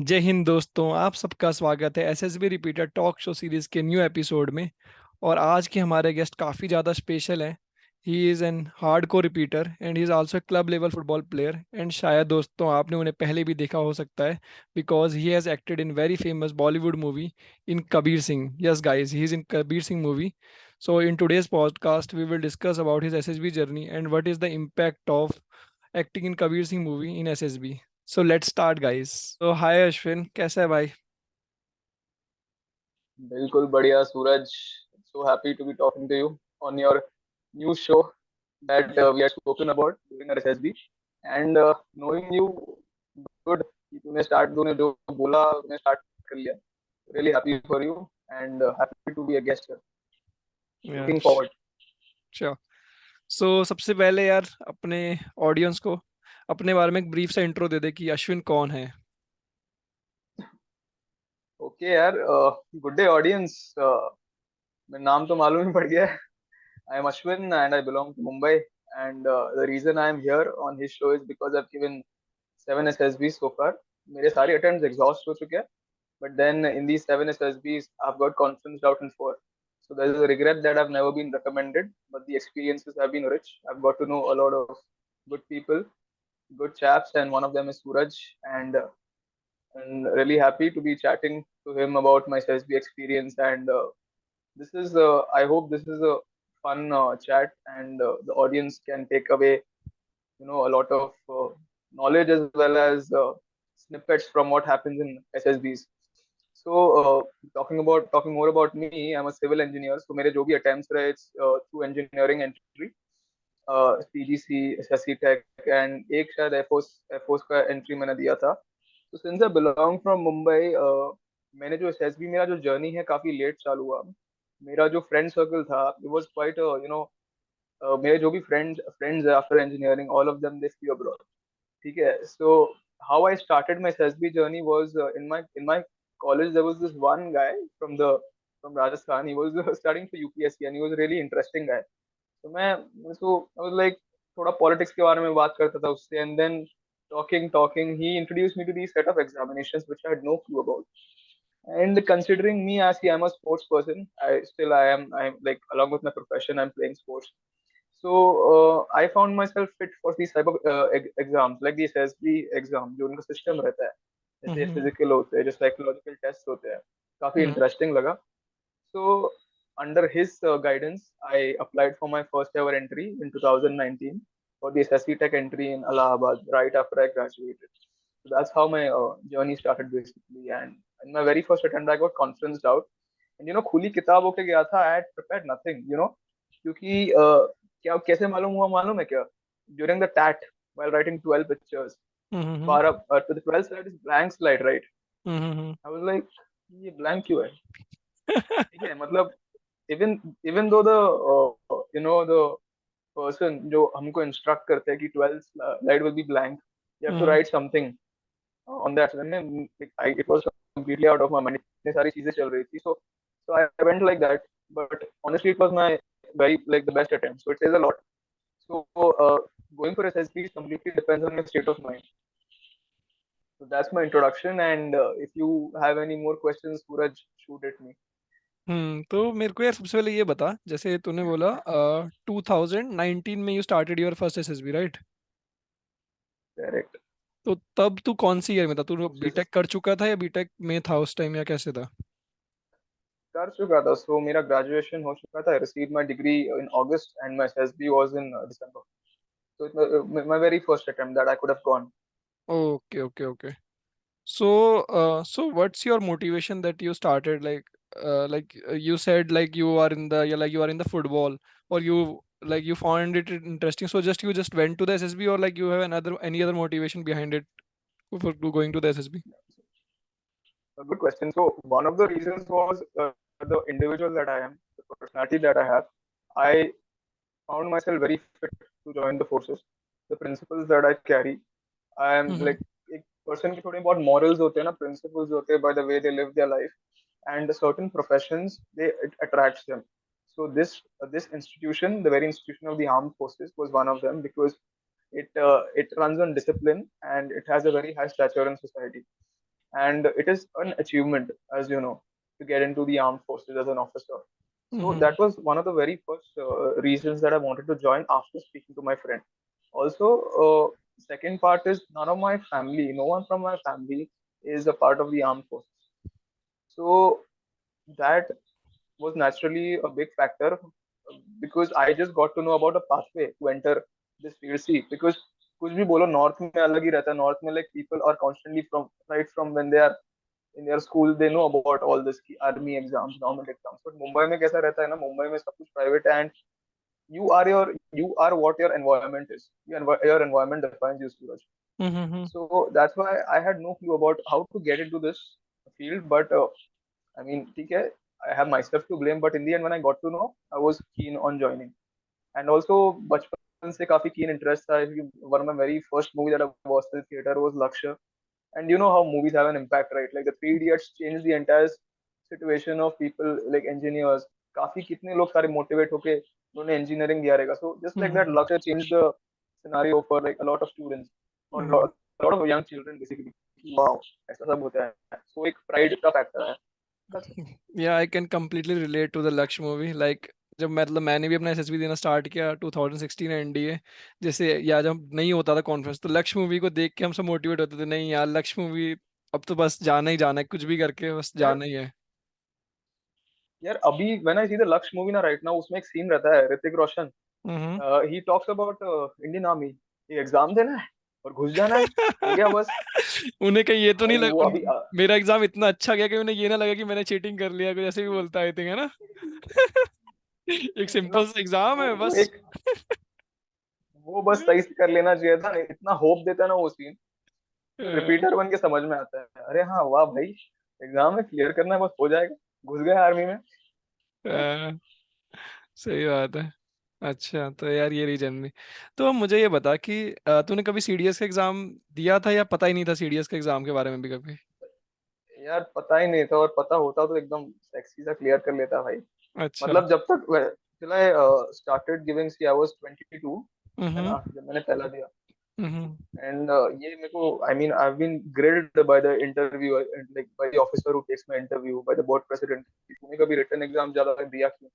जय हिंद दोस्तों, आप सबका स्वागत है SSB repeater talk show series के न्यू एपिसोड में। और आज के हमारे गेस्ट काफ़ी ज़्यादा स्पेशल हैं। He is an hard core repeater and he is also club level football player. And शायद दोस्तों आपने उन्हें पहले भी देखा हो सकता है, because he has acted in very famous Bollywood movie in Kabir Singh. Yes guys, he is in Kabir Singh movie. So in today's podcast, we will discuss about his SSB journey and what is the impact of acting in Kabir Singh movie in SSB. So let's start, guys. So hi Ashwin, कैसा है भाई? बिल्कुल बढ़िया सूरज. So happy to be talking to you on your new show that we had spoken about during our SSB. And knowing you good कि तूने जो बोला तूने स्टार्ट कर लिया. Really happy for you and happy to be a guest here. Yeah, Looking forward. sure. So सबसे पहले यार अपने ऑडियंस को अपने बारे में एक ब्रीफ सा इंट्रो दे दे कि अश्विन कौन है। Okay यार. Good day audience. मेरा नाम तो मालूम ही पड़ गया है. I am Ashwin and I belong to Mumbai. And the reason I am here on his show is because I've given 7 SSBs so far. मेरे सारे attempts exhaust हो चुके हैं. But then in these 7 SSBs, I've got conferenced out in 4. So there's a regret that I've never been recommended, but the experiences have been rich. I've got to know a lot of good people, good chaps, and one of them is Suraj. And really happy to be chatting to him about my SSB experience. And this is, I hope this is a fun chat, and the audience can take away, a lot of knowledge as well as snippets from what happens in SSBs. So talking more about me, I'm a civil engineer. So मेरे जो भी attempts रहे, it's through engineering entry, CGC, SSC Tech, and एक शायद Air Force का entry मैंने दिया था. So since I belong from Mumbai, मैंने जो SSB मेरा जो journey है काफी late चालू हुआ. मेरा जो friend circle था, it was quite मेरे जो भी friends है after engineering, all of them they flew abroad. ठीक है. So how I started my SSB journey was in my college. There was this one guy from Rajasthan. He was studying for UPSC and he was a really interesting guy. So I was like थोड़ा politics के बारे में बात करता था उससे, and then talking, he introduced me to these set of examinations which I had no clue about. And considering me as I'm a sports person, I'm like, along with my profession, I'm playing sports. So I found myself fit for these type of exams, like the SSB exam जो उनका system रहता है, जैसे हम्म। Physical होते हैं, जो psychological test होते हैं, काफी हम्म। इंटरेस्टिंग लगा. So under his guidance, I applied for my first ever entry in 2019 for the SSC Tech entry in Allahabad right after I graduated. So that's how my journey started basically. And in my very first attempt, I got conferenced out. And खुली किताब होके गया था. I had prepared nothing. क्योंकि क्या कैसे मालूम है क्या? During the TAT, while writing 12 pictures, hmm. 12 to the 12th slide is blank slide, right? Hmm. I was like, ये blank क्यों है? ठीक है, मतलब even though the person जो हमको instruct करते हैं कि 12th slide will be blank, you have to hmm. write something on that. So then it was completely out of my mind. इतनी सारी चीजें चल रही थी. So I went like that. But honestly, it was my very like the best attempt. So it says a lot. So going for SSB completely depends on your state of mind. So that's my introduction. And if you have any more questions, Suraj, shoot at me. तो मेरे को यार सबसे पहले ये बता, जैसे तूने बोला 2019 में you started your first SSB, right? Correct. तो तब तू कौन सी ईयर में था? तू First बीटेक कर चुका था या बीटेक में था उस टाइम, या कैसे था? कर चुका था. सो मेरा ग्रेजुएशन हो चुका था. I received my degree in August and my SSB was in December. So it was my very first attempt that I could have gone. Okay okay okay. So, so what's your motivation that you started you said like you are in the you are in the football, or you like you found it interesting, so you just went to the SSB, or like you have another any other motivation behind it for going to the SSB? A good question. So one of the reasons was the individual that I am, the personality that I have. I found myself very fit to join the forces. The principles that I carry, I am Mm-hmm. like एक person की थोड़ी बहुत morals होते हैं ना, principles होते हैं by the way they live their life, and certain professions it attracts them. So this institution, the very institution of the armed forces, was one of them because it runs on discipline and it has a very high stature in society. and it is an achievement, as you know, to get into the armed forces as an officer. So Mm-hmm. that was one of the very first reasons that I wanted to join after speaking to my friend. Also, second part is none of my family, no one from my family is a part of the armed forces. So that was naturally a big factor because I just got to know about a pathway to enter this field. See, because कुछ भी बोलो north में अलग ही रहता है north में like people are constantly from right from when they are in their school they know about all this की army exams government exams but Mumbai में कैसा रहता है ना मुंबई में सब कुछ प्राइवेट है and you are what your environment is your environment defines you Suraj. Mm-hmm. So that's why I had no clue about how to get into this field but I mean ठीक है I have myself to blame but in the end when I got to know I was keen on joining and also बचपन से काफी keen interest था one of my very first movie that I watched in the theater was Lakshya and you know how movies have an impact right like the three idiots changed the entire situation of people like engineers काफी कितने लोग सारे motivate होके उन्होंने engineering दिया रहेगा so just like that Mm-hmm. Lakshya changed the scenario for like a lot of students or Mm-hmm. lot of young children basically wow ऐसा सब होता है so एक pride का factor है that's it. या I can completely relate to the Lakshya movie like जब मतलब मैंने भी अपना एसएसबी देना स्टार्ट किया 2016 एनडीए जैसे या जब नहीं होता था कॉन्फ्रेंस तो लक्ष्य मूवी को देख के हम सब मोटिवेट होते थे नहीं यार लक्ष्य मूवी अब तो बस जाना ही जाना है कुछ भी करके बस यार जाना ही है। यार अभी when I see the Laksh movie ना right now उसमें एक सीन रहता है ऋतिक रोशन हम्म। he talks about Indian Army ये एग्जाम देना है और घुस जाना है हो गया बस उन्हें कहीं ये तो नहीं भाई लग वो अभी मेरा एग्जाम इतना अच्छा गया कि उन्हें ये ना लगा कि मैंने चीटिंग कर लिया कुछ ऐसे भी बोलता है है ना। एक सिंपल मतलब सा एग्जाम है वो बस। एक वो बस सही से कर लेना चाहिए था इतना होप देता है ना वो सीन फिर अ, रिपीटर बन के समझ में आता है अरे हाँ वाह भाई एग्जाम में क्लियर करना है बस हो जाएगा घुस गए आर्मी में हाँ? अ, सही बात है। अच्छा तो यार ये रीजन भी तो अब मुझे ये बता कि तूने कभी सीडीएस का एग्जाम दिया था या पता ही नहीं था सीडीएस के एग्जाम के बारे में भी कभी। यार पता ही नहीं था और पता होता तो एकदम सेक्सी सा क्लियर कर लेता भाई अच्छा। मतलब जब तक till I started giving see I was 22 है हम्म। ना जब मैंने पहला दिया हम्म। एंड ये मेरे को I mean I have been grilled by the interview like by the officer who takes my interview by the board president तूने कभी रिटन एग्जाम ज्यादा दिया क्यों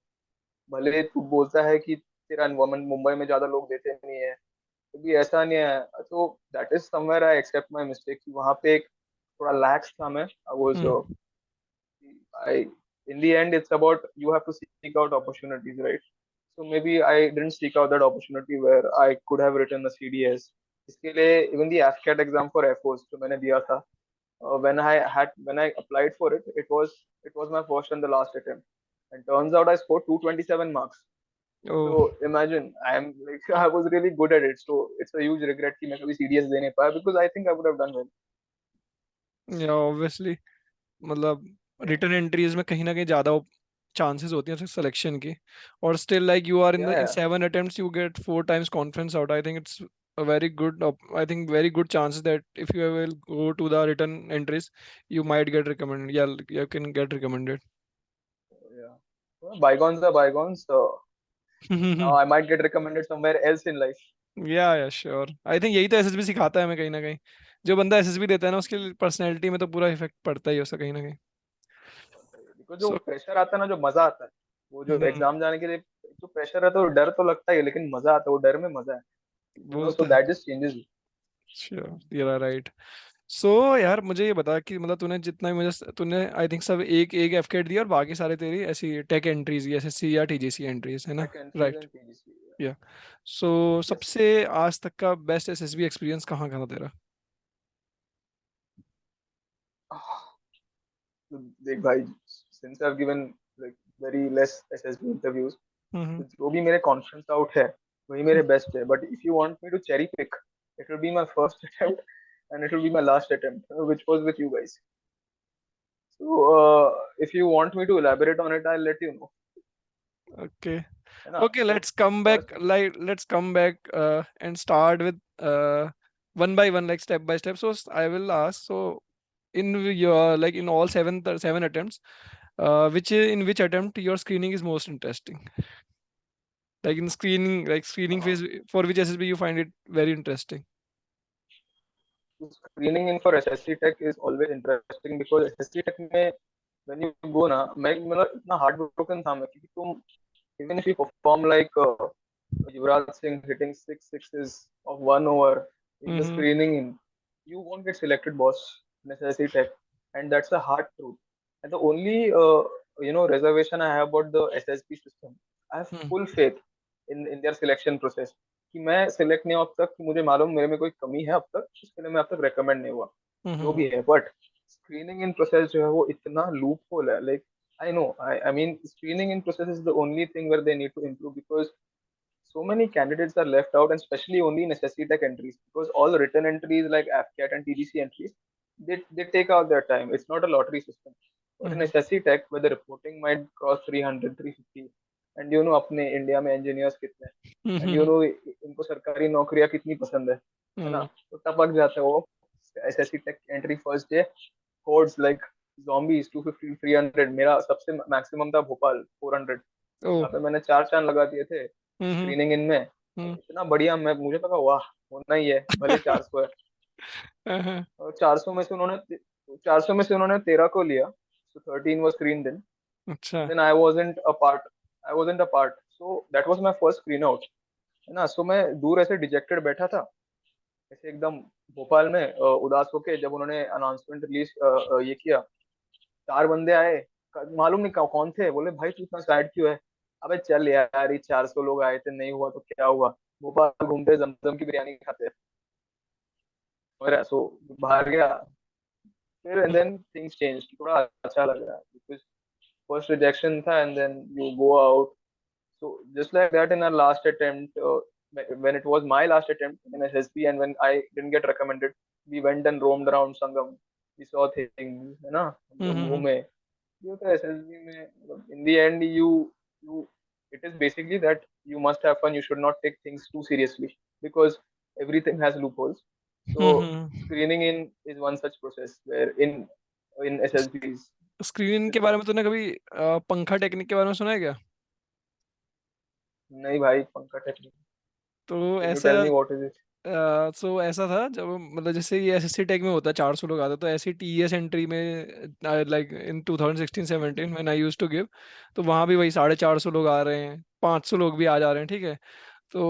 भले तू बोलता है कि तेरा एनवायरमेंट मुंबई में ज्यादा लोग देते नहीं है तो भी ऐसा नहीं है तो that is somewhere I accept my mistake कि वहां पे एक थोड़ा लैक्स था मैं I was hmm. I in the end it's about you have to seek out opportunities, right? So maybe I didn't seek out that opportunity where I could have written the CDS. इसके लिए even the AFCAT exam for Air Force जो मैंने दिया था when I applied for it it was my first and the last attempt and turns out I scored 227 marks. O So imagine I am like I was really good at it so it's a huge regret कि मैं कभी CDS दे नहीं पाया because I think I would have done well. या obviously मतलब Yeah, return entries में कहीं ना कहीं ज्यादा चांसेस होती हैं सिलेक्शन की और still like you are in the in yeah, 7 attempts you get 4 times conference out I think it's a very good I think very good chances that if you will go to the return entries you might get recommended yeah you can get recommended. yeah. Well, bygones are bygones. So now I might get recommended somewhere else in life. या sure I think यही तो SSB सिखाता है हमें कहीं ना कहीं जो बंदा एसएसबी देता है ना उसकी पर्सनैलिटी में तो पूरा इफेक्ट पड़ता ही है उसका कहीं ना कहीं। बिकॉज जो सो प्रेशर आता है ना जो मजा आता है वो जो हम्म एग्जाम जाने के लिए जो प्रेशर रहता है वो डर तो लगता ही है लेकिन मजा आता है वो डर में मजा है वो सो तो that just changes you sure you are right. So यार मुझे ये बता कि मतलब तूने जितना भी मुझे तूने आई थिंक सब एक एक एफकेट दिया और बाकी सारे तेरी ऐसी टेक एंट्रीज एसएससी या टीजीसी एंट्रीज है ना। Tech entries right. And PGC या सो यस सबसे आज तक का बेस्ट एसएसबी एक्सपीरियंस कहाँ का था तेरा। देख भाई since I have given like very less SSB interviews hmm. जो भी मेरे कॉन्फिडेंस आउट है वही मेरे बेस्ट है but if you want me to cherry pick it will be my first attempt and it will be my last attempt which was with you guys so if you want me to elaborate on it I'll let you know okay. है ना okay so let's come back first like let's come back and start with one by one like step by step so I will ask so in your like in all seven attempts which in which attempt your screening is most interesting like in screening like screening uh, phase for which SSB you find it very interesting. screening in for SSC Tech is always interesting because SSC Tech में when you go ना, मैं मतलब इतना heartbroken था मैं, क्योंकि तुम even if you perform like Yuvraj Singh hitting six sixes of 1 over in the hmm screening in, you won't get selected, boss, in SSC Tech, and that's a hard truth. And the only reservation I have about the SSB system, I have hmm full faith in their selection process. कि मैं select नहीं हुआ अब तक, कि मुझे मालूम मेरे में कोई कमी है अब तक, इसके लिए मैं अब तक रेकमेंड नहीं हुआ, जो भी हम्म है, बट स्क्रीनिंग इन प्रोसेस जो है वो इतना लूप होल है, like I know. I mean, screening in process is the only thing where they need to improve because so many candidates are left out, and especially only in SSC Tech entries, because all written entries like AppCat and TGC entries, they take out their time. It's not a lottery system. But in hmm SSC Tech, where the reporting might cross 300, 350, and you know अपने India में engineers कितने हैं, and you hmm know इनको सरकारी नौकरियां कितनी पसंद है ना, हम्म तो टपक जाता है वो SSC Tech entry first day, codes like zombies 250 300, मेरा सबसे मैक्सिमम था भोपाल 400, ओ जहाँ पे मैंने चार चांद लगा दिए थे हम्म स्क्रीनिंग इनमें, हम्म इतना बढ़िया, मैं मुझे लगा वाह होना ही है, भले 400 है। हाँ, और 400 में से उन्होंने 13 को लिया, so 13 was screened in, अच्छा then I wasn't a part, so that was my first screen out, है ना। सो मैं दूर ऐसे डिजेक्टेड बैठा था, ऐसे एकदम भोपाल में उदास होके, जब उन्होंने अनाउंसमेंट रिलीज ये किया, चार बंदे आए, मालूम नहीं कौन थे, बोले भाई तू इतना सैड क्यों है, अबे चल यार, ये 400 लोग आए थे, नहीं हुआ तो क्या हुआ, भोपाल घूमते जमजम की बिरयानी खाते, और सो बाहर गया, फिर एंड देन थिंग्स चेंज, थोड़ा अच्छा लग रहा है बिकॉज फर्स्ट रिजेक्शन था and then you go out, so just like that in our last attempt, when it was my last attempt in SSB and when I didn't get recommended, we went and roamed around Sangam, we saw things, है ना, हम लोग हम्म घूमे, ये तो SSB में मतलब in the end you it is basically that you must have fun, you should not take things too seriously because everything has loopholes. So hmm screening in is one such process where in SSBs screen के बारे system, में तूने कभी पंखा technique के बारे में सुना है क्या? नहीं भाई, पंखा टेक्निक, तो can you ऐसा tell me what is it? सो ऐसा था जब मतलब जैसे ये एसएससी टेक में होता है 400 लोग आते हैं, तो ऐसी टीएस एंट्री में like in 2016-17 when I used to give, तो वहाँ भी वही 450 लोग आ रहे हैं, 500 लोग भी आ जा रहे हैं, ठीक है। तो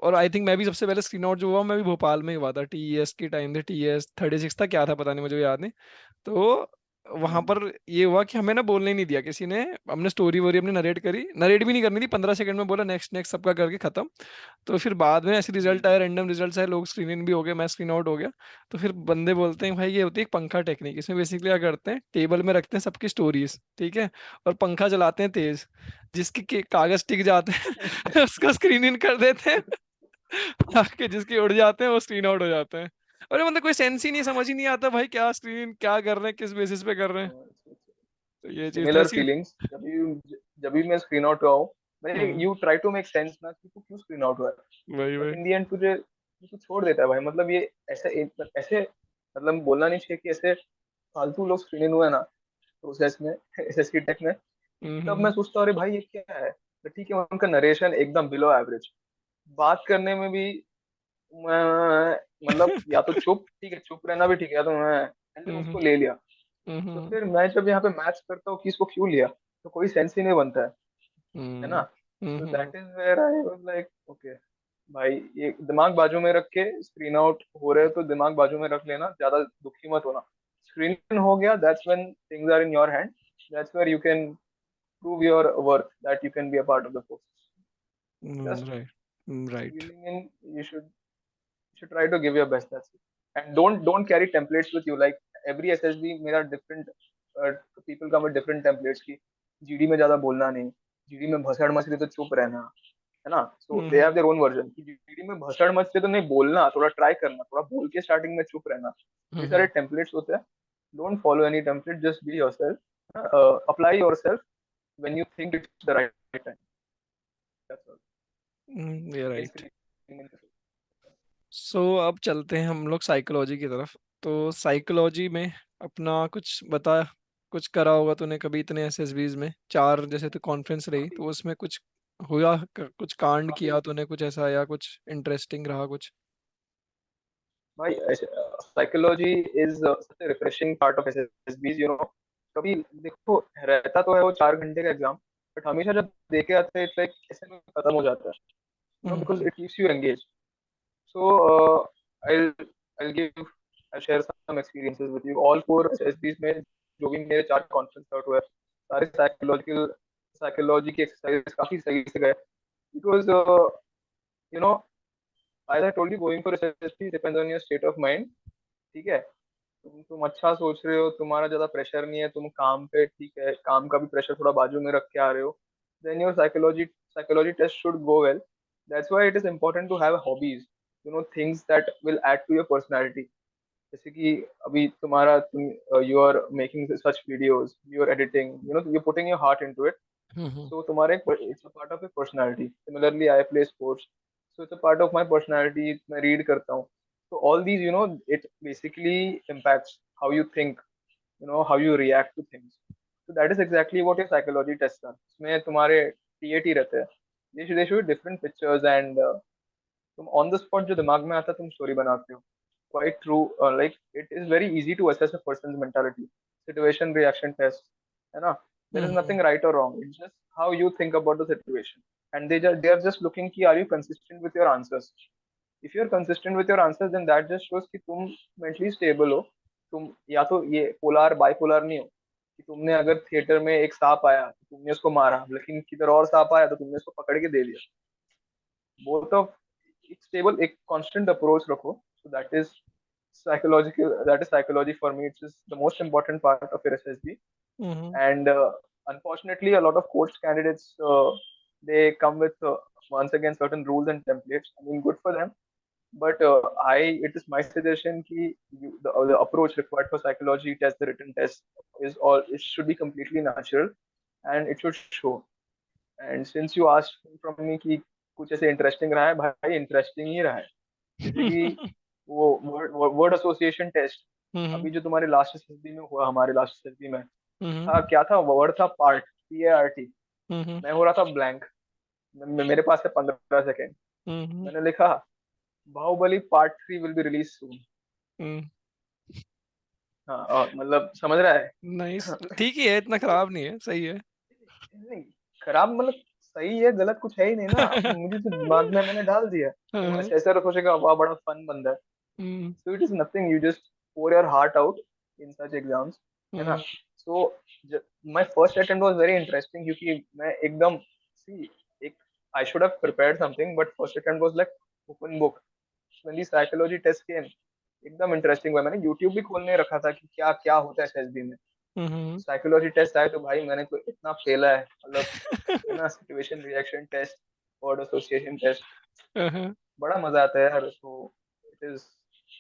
और आई थिंक मैं भी सबसे पहले स्क्रीन आउट जो हुआ मैं भी भोपाल में ही हुआ था, टीएस के टाइम थे, टीएस 36 था क्या था पता नहीं, मुझे याद नहीं। तो वहां हम्म, पर ये हुआ कि हमें ना बोलने ही नहीं दिया किसी ने, हमने स्टोरी वोरी अपनी नरेट करी, नरेट भी नहीं करनी थी, 15 सेकंड में बोला नेक्स्ट नेक्स्ट सबका करके खत्म। तो फिर बाद में ऐसे रिजल्ट हम्म, आए, रैंडम रिजल्ट आए, लोग स्क्रीन इन भी हो गए, मैं स्क्रीन आउट हो गया। तो फिर बंदे बोलते हैं भाई ये होती है एक पंखा टेक्निक, इसमें बेसिकली क्या करते हैं, टेबल में रखते हैं सबकी स्टोरीज, ठीक है, और पंखा चलाते हैं तेज, जिसके कागज टिक जाते हैं उसका स्क्रीन इन कर देते हैं आके जिसके उड़ जाते हैं वो स्क्रीन आउट हो जाते हैं। अरे मतलब कोई सेंस ही नहीं, समझ ही नहीं आता भाई क्या स्क्रीन क्या कर रहे हैं, किस बेसिस पे कर रहे हैं। तो ये चीज तो सिमिलर ऐसी। फीलिंग्स, जब भी मैं स्क्रीन आउट हुआ हूँ, मैं hmm you try to make sense ना कि तू क्यों स्क्रीन आउट हुआ है, वही बट वही इन दी एंड तुझे तू छोड़ देता है भाई, मतलब ये ऐसे ऐसे मतलब बोलना नहीं चाहिए कि ऐसे फालतू लोग स्क्रीन इन हुए ना प्रोसेस में एसएससी टेक में, तब मैं हम्म सोचता हूँ अरे भाई ये क्या है, तो ठीक है उनका नरेशन एकदम बिलो एवरेज, बात करने में भी मतलब या तो चुप, ठीक है चुप रहना भी ठीक है, या तो मैं and then हम्म उसको ले लिया, तो हम्म फिर मैं जब यहाँ पे मैच करता हूँ कि इसको क्यों लिया, तो कोई सेंस ही नहीं बनता है ना। हम्म तो hmm that is where I was like okay भाई, ये दिमाग बाजू में रख के स्क्रीन आउट हो रहे हो तो दिमाग बाजू में रख लेना, ज्यादा दुखी मत होना, स्क्रीन इन हो गया, that's when things are in your hand, that's where you can prove your worth that you can be a part of the force. Just right right screening in, you should try to give your best, that's it, and don't carry templates with you, like every SSB मेरा different people come with different templates की, GD में ज्यादा बोलना नहीं, GD में भसड़ मचली तो चुप रहना, है ना, so they have their own version कि जीडी में भसड़ मचली तो नहीं बोलना, थोड़ा ट्राई करना, थोड़ा बोल के स्टार्टिंग में चुप रहना, ये सारे हम्म टेम्पलेट्स होते हैं, don't follow any template, just be yourself, apply yourself when you think it's the right time, that's all, ये in राइट। screening. सो अब चलते हैं हम लोग साइकोलॉजी की तरफ। तो साइकोलॉजी में अपना कुछ बता, कुछ करा होगा तूने कभी इतने एसएसबीज में, चार जैसे तो कॉन्फ्रेंस रही, काफी तो उसमें कुछ हुआ, कुछ कांड काफी किया तूने कुछ ऐसा, या कुछ इंटरेस्टिंग रहा कुछ? भाई psychology is such a refreshing part of SSBs, you know. कभी देखो, रहता तो है वो 4 घंटे का एग्जाम, बट हमेशा जब दे के आते हैं इट्स लाइक ऐसे में खत्म हो जाता है, you know, because hmm it keeps you engage. So I'll give I'll share some experiences with you. All four SSBs में जो भी मेरे 4 कॉन्फ्रेंस आउट हुए, सारे साइकोलॉजी की एक्सरसाइज काफी सही से गए. Because you know, as I told you, going for SSB depends on your state of mind. ठीक है, तुम अच्छा सोच रहे हो, तुम्हारा ज्यादा प्रेशर नहीं है, तुम काम पे, ठीक है, काम का भी प्रेशर थोड़ा बाजू में रख के आ रहे हो, then your psychology test should go well. That's why it is important to have hobbies, you know, things that will add to your personality. जैसे कि अभी तुम you are making such videos, you are editing, you know, you putting your heart into it. Hmm So तुम्हारे it's a part of your personality. Similarly, I play sports, so it's a part of my personality. मैं read करता हूँ. So all these, you know, it basically impacts how you think, you know, how you react to things. So that is exactly what your psychology tests are. इसमें तुम्हारे TAT रहते हैं. They show you different pictures, and तुम on the spot जो दिमाग में आता है तुम स्टोरी बनाते हो. Quite true. Like it is very easy to assess a person's mentality. Situation reaction test, है ना. There is hmm nothing right और wrong, it's just how you think about the situation. And they are just looking कि are you consistent with your answers. If you are consistent with your answers, then that just shows कि तुम mentally stable हो. तुम या तो ये polar bipolar नहीं हो, कि तुमने अगर थिएटर में एक सांप आया तो तुमने उसको मारा, लेकिन किधर और सांप आया तो तुमने उसको पकड़ के दे दिया. बोथ ऑफ, एक स्टेबल, एक कांस्टेंट अप्रोच रखो. So that is psychology for me. It's the most important part of your SSB. Hmm And unfortunately, a lot of coach candidates, they come with once again certain rules and templates. I mean, good for them, but I it is my suggestion ki the approach required for psychology test, the written test is all, it should be completely natural, and it should show. And since you asked from me कि कुछ ऐसे interesting रहा है, भाई interesting ही रहा है. जैसे कि वो वर्ड एसोसिएशन टेस्ट, हम्म अभी जो तुम्हारे लास्ट एसएसबी में हुआ, हमारे लास्ट एसएसबी में हम्म था, क्या था, वर्ड था पार्ट, PART. हम्म मैं हो रहा था ब्लैंक. मेरे पास है 15 सेकेंड. हम्म मैंने लिखा Baahubali part 3 will be release soon. Hmm हाँ, और मतलब समझ रहा है. नाइस, ठीक ही है, इतना खराब नहीं है, सही है। नहीं, खराब मतलब सही है, गलत कुछ है ही नहीं ना. मुझे तो दिमाग में मैंने डाल दिया. तुम हाँ, ऐसे ऐसा सोचेगा वाह बड़ा फन बंदा है. हम्म So it is nothing. You just pour your heart out in such exams, है ना. हम्म So my first attempt was very interesting क्योंकि मैं एकदम, see, एक, I should have prepared something, but first attempt was like open book. When the psychology test came, एकदम interesting हुआ. मैंने YouTube भी खोलने रखा था कि क्या क्या होता है SSB में. हम्म साइकोलॉजी टेस्ट आए तो भाई मैंने तो इतना फेला है, मतलब, है ना. Situation reaction test, word association test, बड़ा मजा आता है यार. तो इट इज,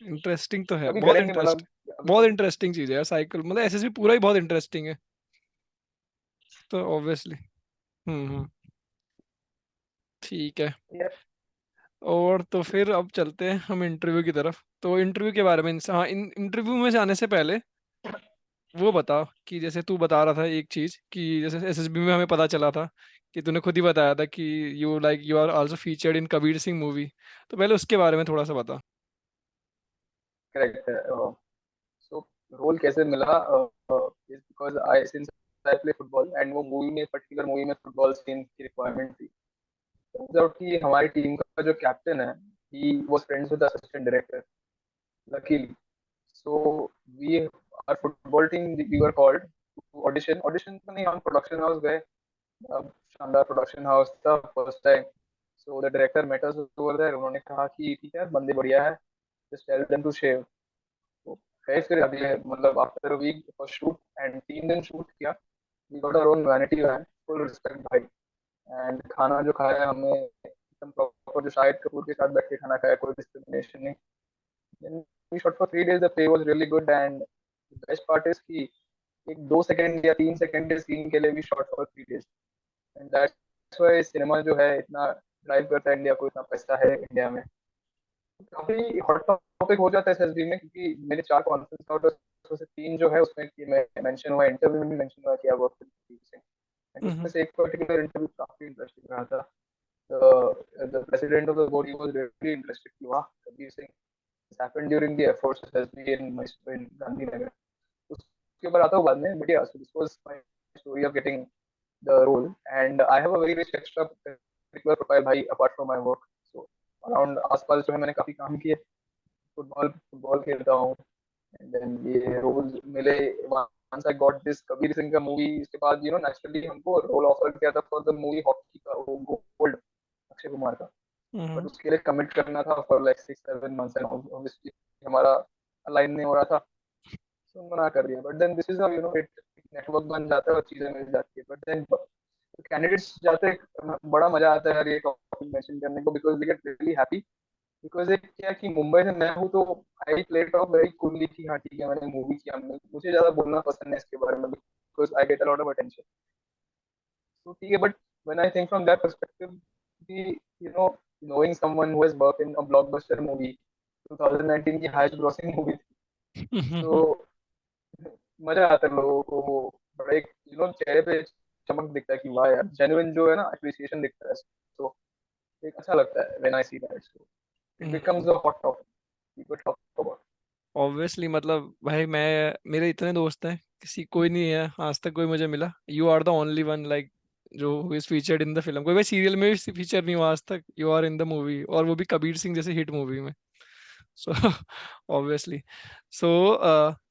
इंटरेस्टिंग तो है, कभी बहुत करेंगे इंटरेस्ट, मतलब, अभी बहुत तो. इंटरेस्टिंग चीज है यार साइकिल, मतलब एसएसबी पूरा ही बहुत इंटरेस्टिंग है, तो ऑब्वियसली। हम्म, ठीक है। यार, और तो फिर अब चलते हैं हम इंटरव्यू की तरफ। तो इंटरव्यू के बारे में हाँ, इन इंटरव्यू में जाने से पहले वो बता कि जैसे तू बता रहा था एक चीज कि जैसे एसएसबी में हमें पता चला था कि तूने खुद ही बताया था कि you are also featured in Kabir Singh movie. तो पहले उसके बारे में थोड़ा सा बता। करेक्ट है. सो रोल कैसे मिला, is because I, since I play football, and वो मूवी में, पर्टिकुलर मूवी में फुटबॉल सीन की रिक्वायरमेंट थी. टर्न्स आउट कि हमारी टीम का जो कैप्टन है, he was friends with assistant director, luckily. So we, our football team, we were called to audition. Audition तो नहीं, हम प्रोडक्शन हाउस गए. अब शानदार प्रोडक्शन हाउस था, first time. So the director met us over there. उन्होंने कहा कि ठीक है, बंदे बढ़िया है, just tell them to shave. तो गए फिर अगले, मतलब after a week first shoot, and 3 दिन शूट किया. We got our own vanity van, full respect भाई. एंड खाना जो खाया हमने एकदम प्रॉपर, जो शाहिद कपूर के साथ बैठ के खाना खाया, कोई डिस्क्रिमिनेशन नहीं. Then we shot for 3 days. The pay was really good, and the best part is कि एक 2 सेकंड या 3 सेकंड के सीन के लिए भी shot for 3 days. And that's why cinema जो है इतना ड्राइव करता है इंडिया को, इतना पैसा है इंडिया में. काफी हॉट टॉपिक हो जाता है SSB में, क्योंकि मेरे 4 कॉन्फ्रेंस आउट, उसमें से 3 जो है उसमें कि मैं मेंशन हुआ, इंटरव्यू में भी मेंशन हुआ कि वर्क विद. एंड उसमें हम्म से एक पर्टिकुलर इंटरव्यू काफी इंटरेस्टिंग रहा था. The president of the body was really interested कि वाह, Kabir Singh, happened during the efforts of SSB in Mysore in Gandhinagar. उसके ऊपर आता हूँ बाद में, but yeah, so this was my story of getting the role, and I have a very rich extra curricular profile भाई apart from my work. So around आसपास जो है मैंने काफी काम किए, फुटबॉल फुटबॉल खेलता हूँ, एंड देन ये रोल्स मिले. once I got this Kabir Singh का मूवी, इसके बाद naturally हमको रोल ऑफर किया था फॉर द मूवी हॉकी का, वो गोल्ड, अक्षय कुमार का. बट हम्म उसके लिए कमिट करना था for like 6-7 months, and obviously हमारा अलाइन नहीं हो रहा था, तो मना कर दिया. But then this is it, network बन जाता है और चीजें मिल जाती है. बट देन कैंडिडेट्स जाते हैं, बड़ा मजा आता है यार ये टॉपिक मेंशन करने को, because they get really happy. Because एक क्या कि मुंबई से मैं हूँ, तो I play talk very coolly कि हाँ ठीक है मैंने मूवी किया. मुझे ज्यादा बोलना पसंद है इसके बारे में, because I get a lot of attention. तो ठीक है, but when I think from that perspective कि knowing someone who has worked in a blockbuster movie, 2019 की हाईएस्ट ग्रॉसिंग मूवी थी, तो हम्म। मजा आता है लोगों को. वो बड़ा एक चेहरे पे चमक दिखता है कि वाह यार, जेन्युइन जो है ना अप्रिसिएशन दिखता है. तो एक अच्छा लगता है when I see that. So it becomes a hot topic people talk about. Obviously मतलब भाई मैं, मेरे इतने दोस्त हैं, किसी कोई नहीं है आज तक कोई मुझे मिला, you are the only one like जो is featured in the film. कोई भाई सीरियल में भी फीचर नहीं हुआ आज तक, you are in the movie, और वो भी कबीर सिंह जैसे हिट मूवी में. So obviously. सो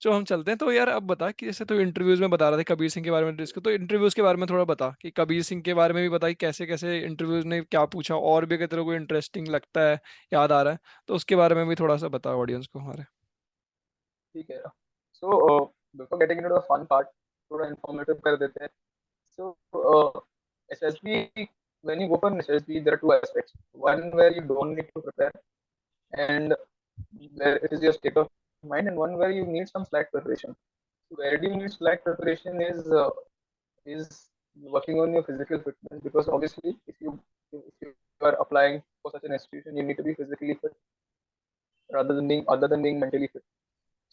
जो हम चलते हैं तो यार, अब बता कि जैसे तो इंटरव्यूज में बता रहा था कबीर सिंह के बारे में डिस्कस, तो इंटरव्यूज के बारे में थोड़ा बता कि कबीर सिंह के बारे में भी बता कि कैसे कैसे इंटरव्यूज ने क्या पूछा, और भी अगर तेरे को इंटरेस्टिंग लगता है, याद आ रहा है, तो उसके बारे में भी थोड़ा सा बता ऑडियंस को हमारे. ठीक है. So before getting into the fun part, थोड़ा इन्फॉर्मेटिव कर देते हैं. सो SSB, when you go for an SSB, there are two aspects. One where you don't need to prepare, and where it is your state of mind, and one where you need some slight preparation. Where do you need slight preparation is working on your physical fitness, because obviously if you are applying for such an institution, you need to be physically fit rather than being mentally fit.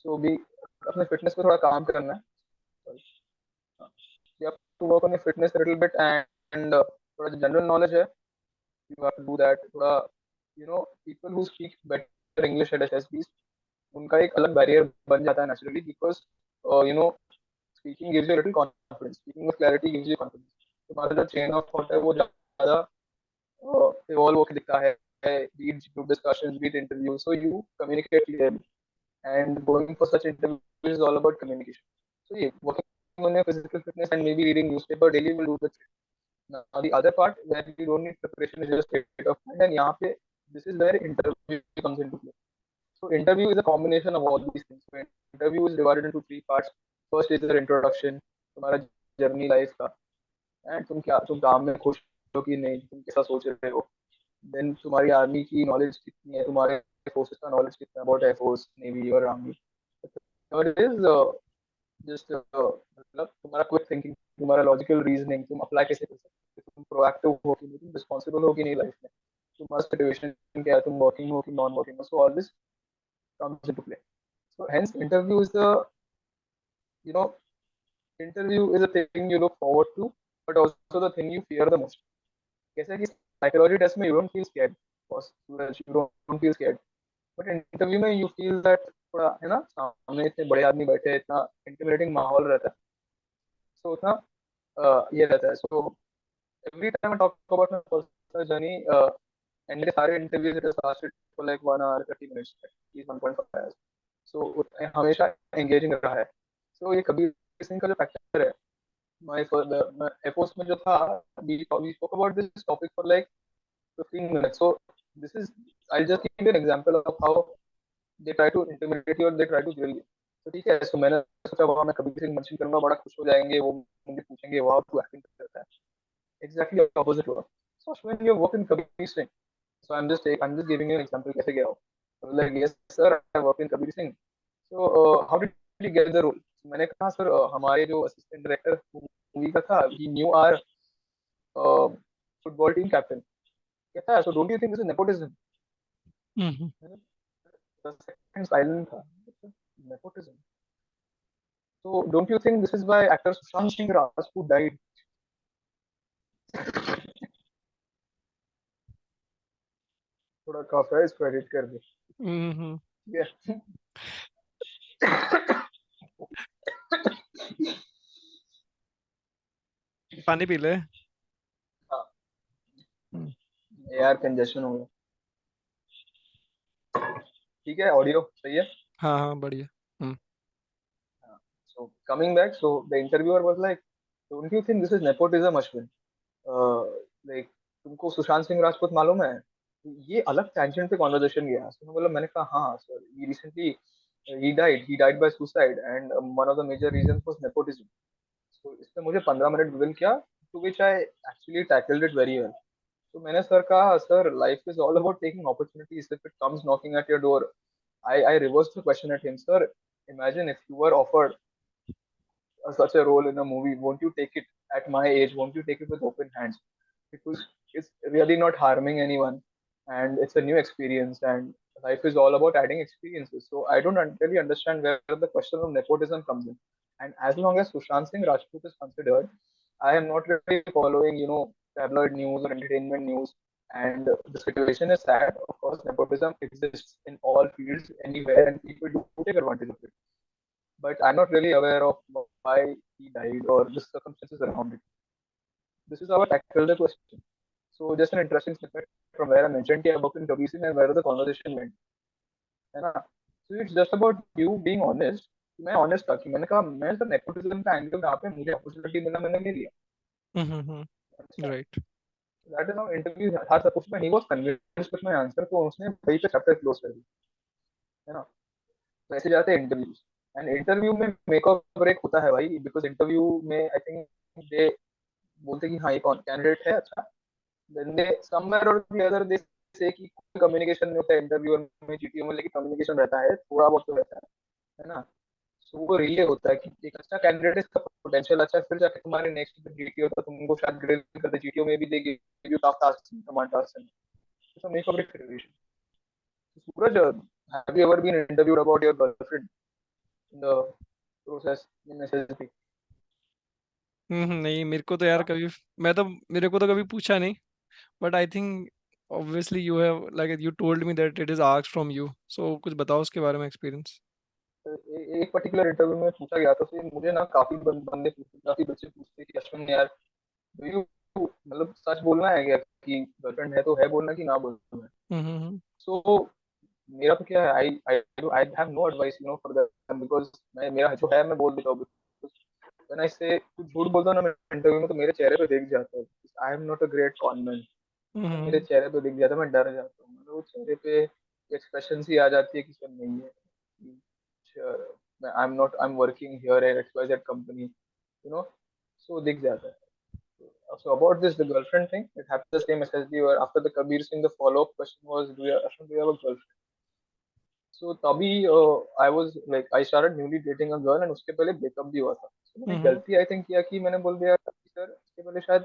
So भी अपने fitness पे थोड़ा काम करना है. Sorry. You have to work on your fitness a little bit, and थोड़ा जो general knowledge है, you have to do that. थोड़ा people who speak better English at SSBs, उनका एक अलग बैरियर बन जाता है naturally, because speaking gives you a little confidence. Speaking with clarity gives you confidence. तुम्हारा जो चेन ऑफ थॉट है वो ज्यादा इवॉल्व होकर दिखता है. Be it group discussions, be it interviews, so you communicate clearly. And going for such interviews is all about communication. So yeah, working on your physical fitness and maybe reading newspaper daily will do the trick. Now the other part where you don't need preparation is your state of mind, and यहाँ पे this is where interview comes into play. So interview is a combination of all these things. So interview is divided into three parts. First is your introduction, तुम्हारा journey life का, and तुम काम में खुश हो कि नहीं, तुम कैसा सोच रहे हो. देन तुम्हारी आर्मी की नॉलेज कितनी है, तुम्हारे फोर्सेस का नॉलेज कितना है, अबाउट एयरफोर्स, नेवी और आर्मी. थर्ड इज जस्ट मतलब तुम्हारा क्विक थिंकिंग, तुम्हारा लॉजिकल रीजनिंग, तुम अप्लाई कैसे कर सकते हो, तुम प्रोएक्टिव हो कि नहीं, तुम रिस्पॉन्सिबल हो कि नहीं लाइफ में, तुम्हारा सिचुएशन क्या है, तुम वर्किंग हो कि नॉन वर्किंग हो. So all this comes into play. So hence interview is the you know interview is a thing you look forward to, but also the thing you fear the most. कैसे कि psychology test में you don't feel scared, Suraj, you don't feel scared, but interview में you feel that थोड़ा है ना, सामने इतने बड़े आदमी बैठे हैं, इतना इंटिमिडेटिंग माहौल रहता है. सो उतना ये रहता है. सो every time I talk about my personal journey, and मेरे सारे interviews it lasted for like 1 hour 30 minutes, at least 1.5 hours. सो हमेशा एंगेजिंग रहा है. सो ये कबीर सिंह का जो फैक्टर है, my एयरफोर्स में जो था, we spoke about this topic for like 15 minutes. So this is, I'll just give you an example of how they try to intimidate you or they try to grill you. तो ठीक है, so मैंने सोचा वहाँ मैं Kabir Singh mention करूंगा, बड़ा खुश हो जाएंगे वो, मुझे पूछेंगे वाह तू एक्टिंग करता है. एग्जैक्टली ऑपोजिट हुआ. So when you work in Kabir Singh, so I'm just giving you an example कैसे गया हो. So like yes sir, I work in Kabir Singh. So how did you get the role? So, मैंने कहा sir हमारे जो assistant director movie का था, he knew our football team captain. कहता है, so don't you think this is nepotism? Hmm. Second silent था. Nepotism. So don't you think this is why actor Sushant Singh Rajput died? थोड़ा कफ है, इसको edit कर दे. हम्म. ठीक है। पानी पी ले। हाँ हम्म, यार, कंजेशन हो गया। ठीक है, ऑडियो सही है। हाँ हाँ बढ़िया। हम्म So coming back, so the interviewer was like, "Don't you think this is nepotism, Ashwin? Like, तुमको सुशांत सिंह राजपूत मालूम है?" ये अलग टेंशन पे कॉन्वर्जेशन गया। So मैं बोला, मैंने कहा हाँ sir, he recently he died by suicide and one of the major reasons was nepotism. So इसने मुझे 15 मिनट ड्रिल किया, to which I actually tackled it very well. तो मैंने सर कहा, sir life is all about taking opportunities if it comes knocking at your door. I reversed the question at him, sir. Imagine if you were offered such a role in a movie, won't you take it at my age? Won't you take it with open hands? Because it's really not harming anyone, and it's a new experience, and life is all about adding experiences. So I don't really understand where the question of nepotism comes in. And as long as Sushant Singh Rajput is considered, I am not really following, tabloid news or entertainment news. And the situation is sad. Of course, nepotism exists in all fields, anywhere, and people do take advantage of it. But I'm not really aware of why he died or the circumstances around it. This is how I tackle the question. So just an interesting snippet from where I mentioned कि I worked in Kabir Singh and where the conversation went, है ना? So it's just about you being honest. मैं honest था कि मैंने कहा मैं sir nepotism का angle यहाँ पे मुझे opportunity मिला, मैंने ले लिया. अच्छा, right. that is how interview था सब उसमें. He was convinced with my answer, तो उसने वही पे chapter close कर दिया, है ना? तो ऐसे जाते हैं इंटरव्यूज. एंड इंटरव्यू में मेक और ब्रेक होता है भाई, बिकॉज इंटरव्यू में आई थिंक दे बोलते हैं कि हाँ, एक कैंडिडेट है अच्छा, देन दे समवेयर और द अदर दे से कि कम्युनिकेशन नहीं होता है इंटरव्यू में, जीटीओ में, लेकिन कम्युनिकेशन रहता है, थोड़ा बहुत तो रहता है ना? सो वो रिले होता है कि एक अच्छा कैंडिडेट है, इसका पोटेंशियल अच्छा है, फिर जाके तुम्हारे नेक्स्ट जीटीओ तो तुमको शायद ग्रिल करते, जीटीओ में भी they give you tough task, command task. So make और break situation. Suraj, have you ever been interviewed about your girlfriend in the process in SSB? नहीं मेरे को तो यार कभी, मैं तो, मेरे को तो कभी पूछा नहीं, but I think obviously you have, like you told me that it is asked from you, so कुछ बताओ उसके बारे में एक्सपीरियंस। एक पर्टिकुलर इंटरव्यू में पूछा गया था, तो मुझे ना काफी बंदे पूछते, काफी बच्चे पूछते कि अश्विन यार, डू यू, मतलब सच बोलना है क्या कि गर्लफ्रेंड है तो है बोलना कि ना बोलना है? हम्म सो मेरा तो क्या है, I I I have no advice for that, because मैं, मेरा जो है मैं बोल देता हूँ. मैं इससे कुछ झूठ बोलता हूँ ना मैं इंटरव्यू में, तो मेरे चेहरे पे दिख जाता है. I am not a great conman. मेरे हम्म चेहरे पे दिख जाता है, मैं डर जाता हूँ, मतलब वो चेहरे पे एक्सप्रेशन सी आ जाती है कि सर नहीं है, I am not, I am working here at XYZ company, so दिख जाता है. So about this, the girlfriend thing, it happened the same SSB where after the Kabir Singh, the follow-up question was, do you have a girlfriend? So तभी I was like, I started newly dating a girl and उसके पहले breakup भी हुआ था. So मैंने हम्म गलती I think किया कि मैंने बोल दिया कि सर इसके पहले शायद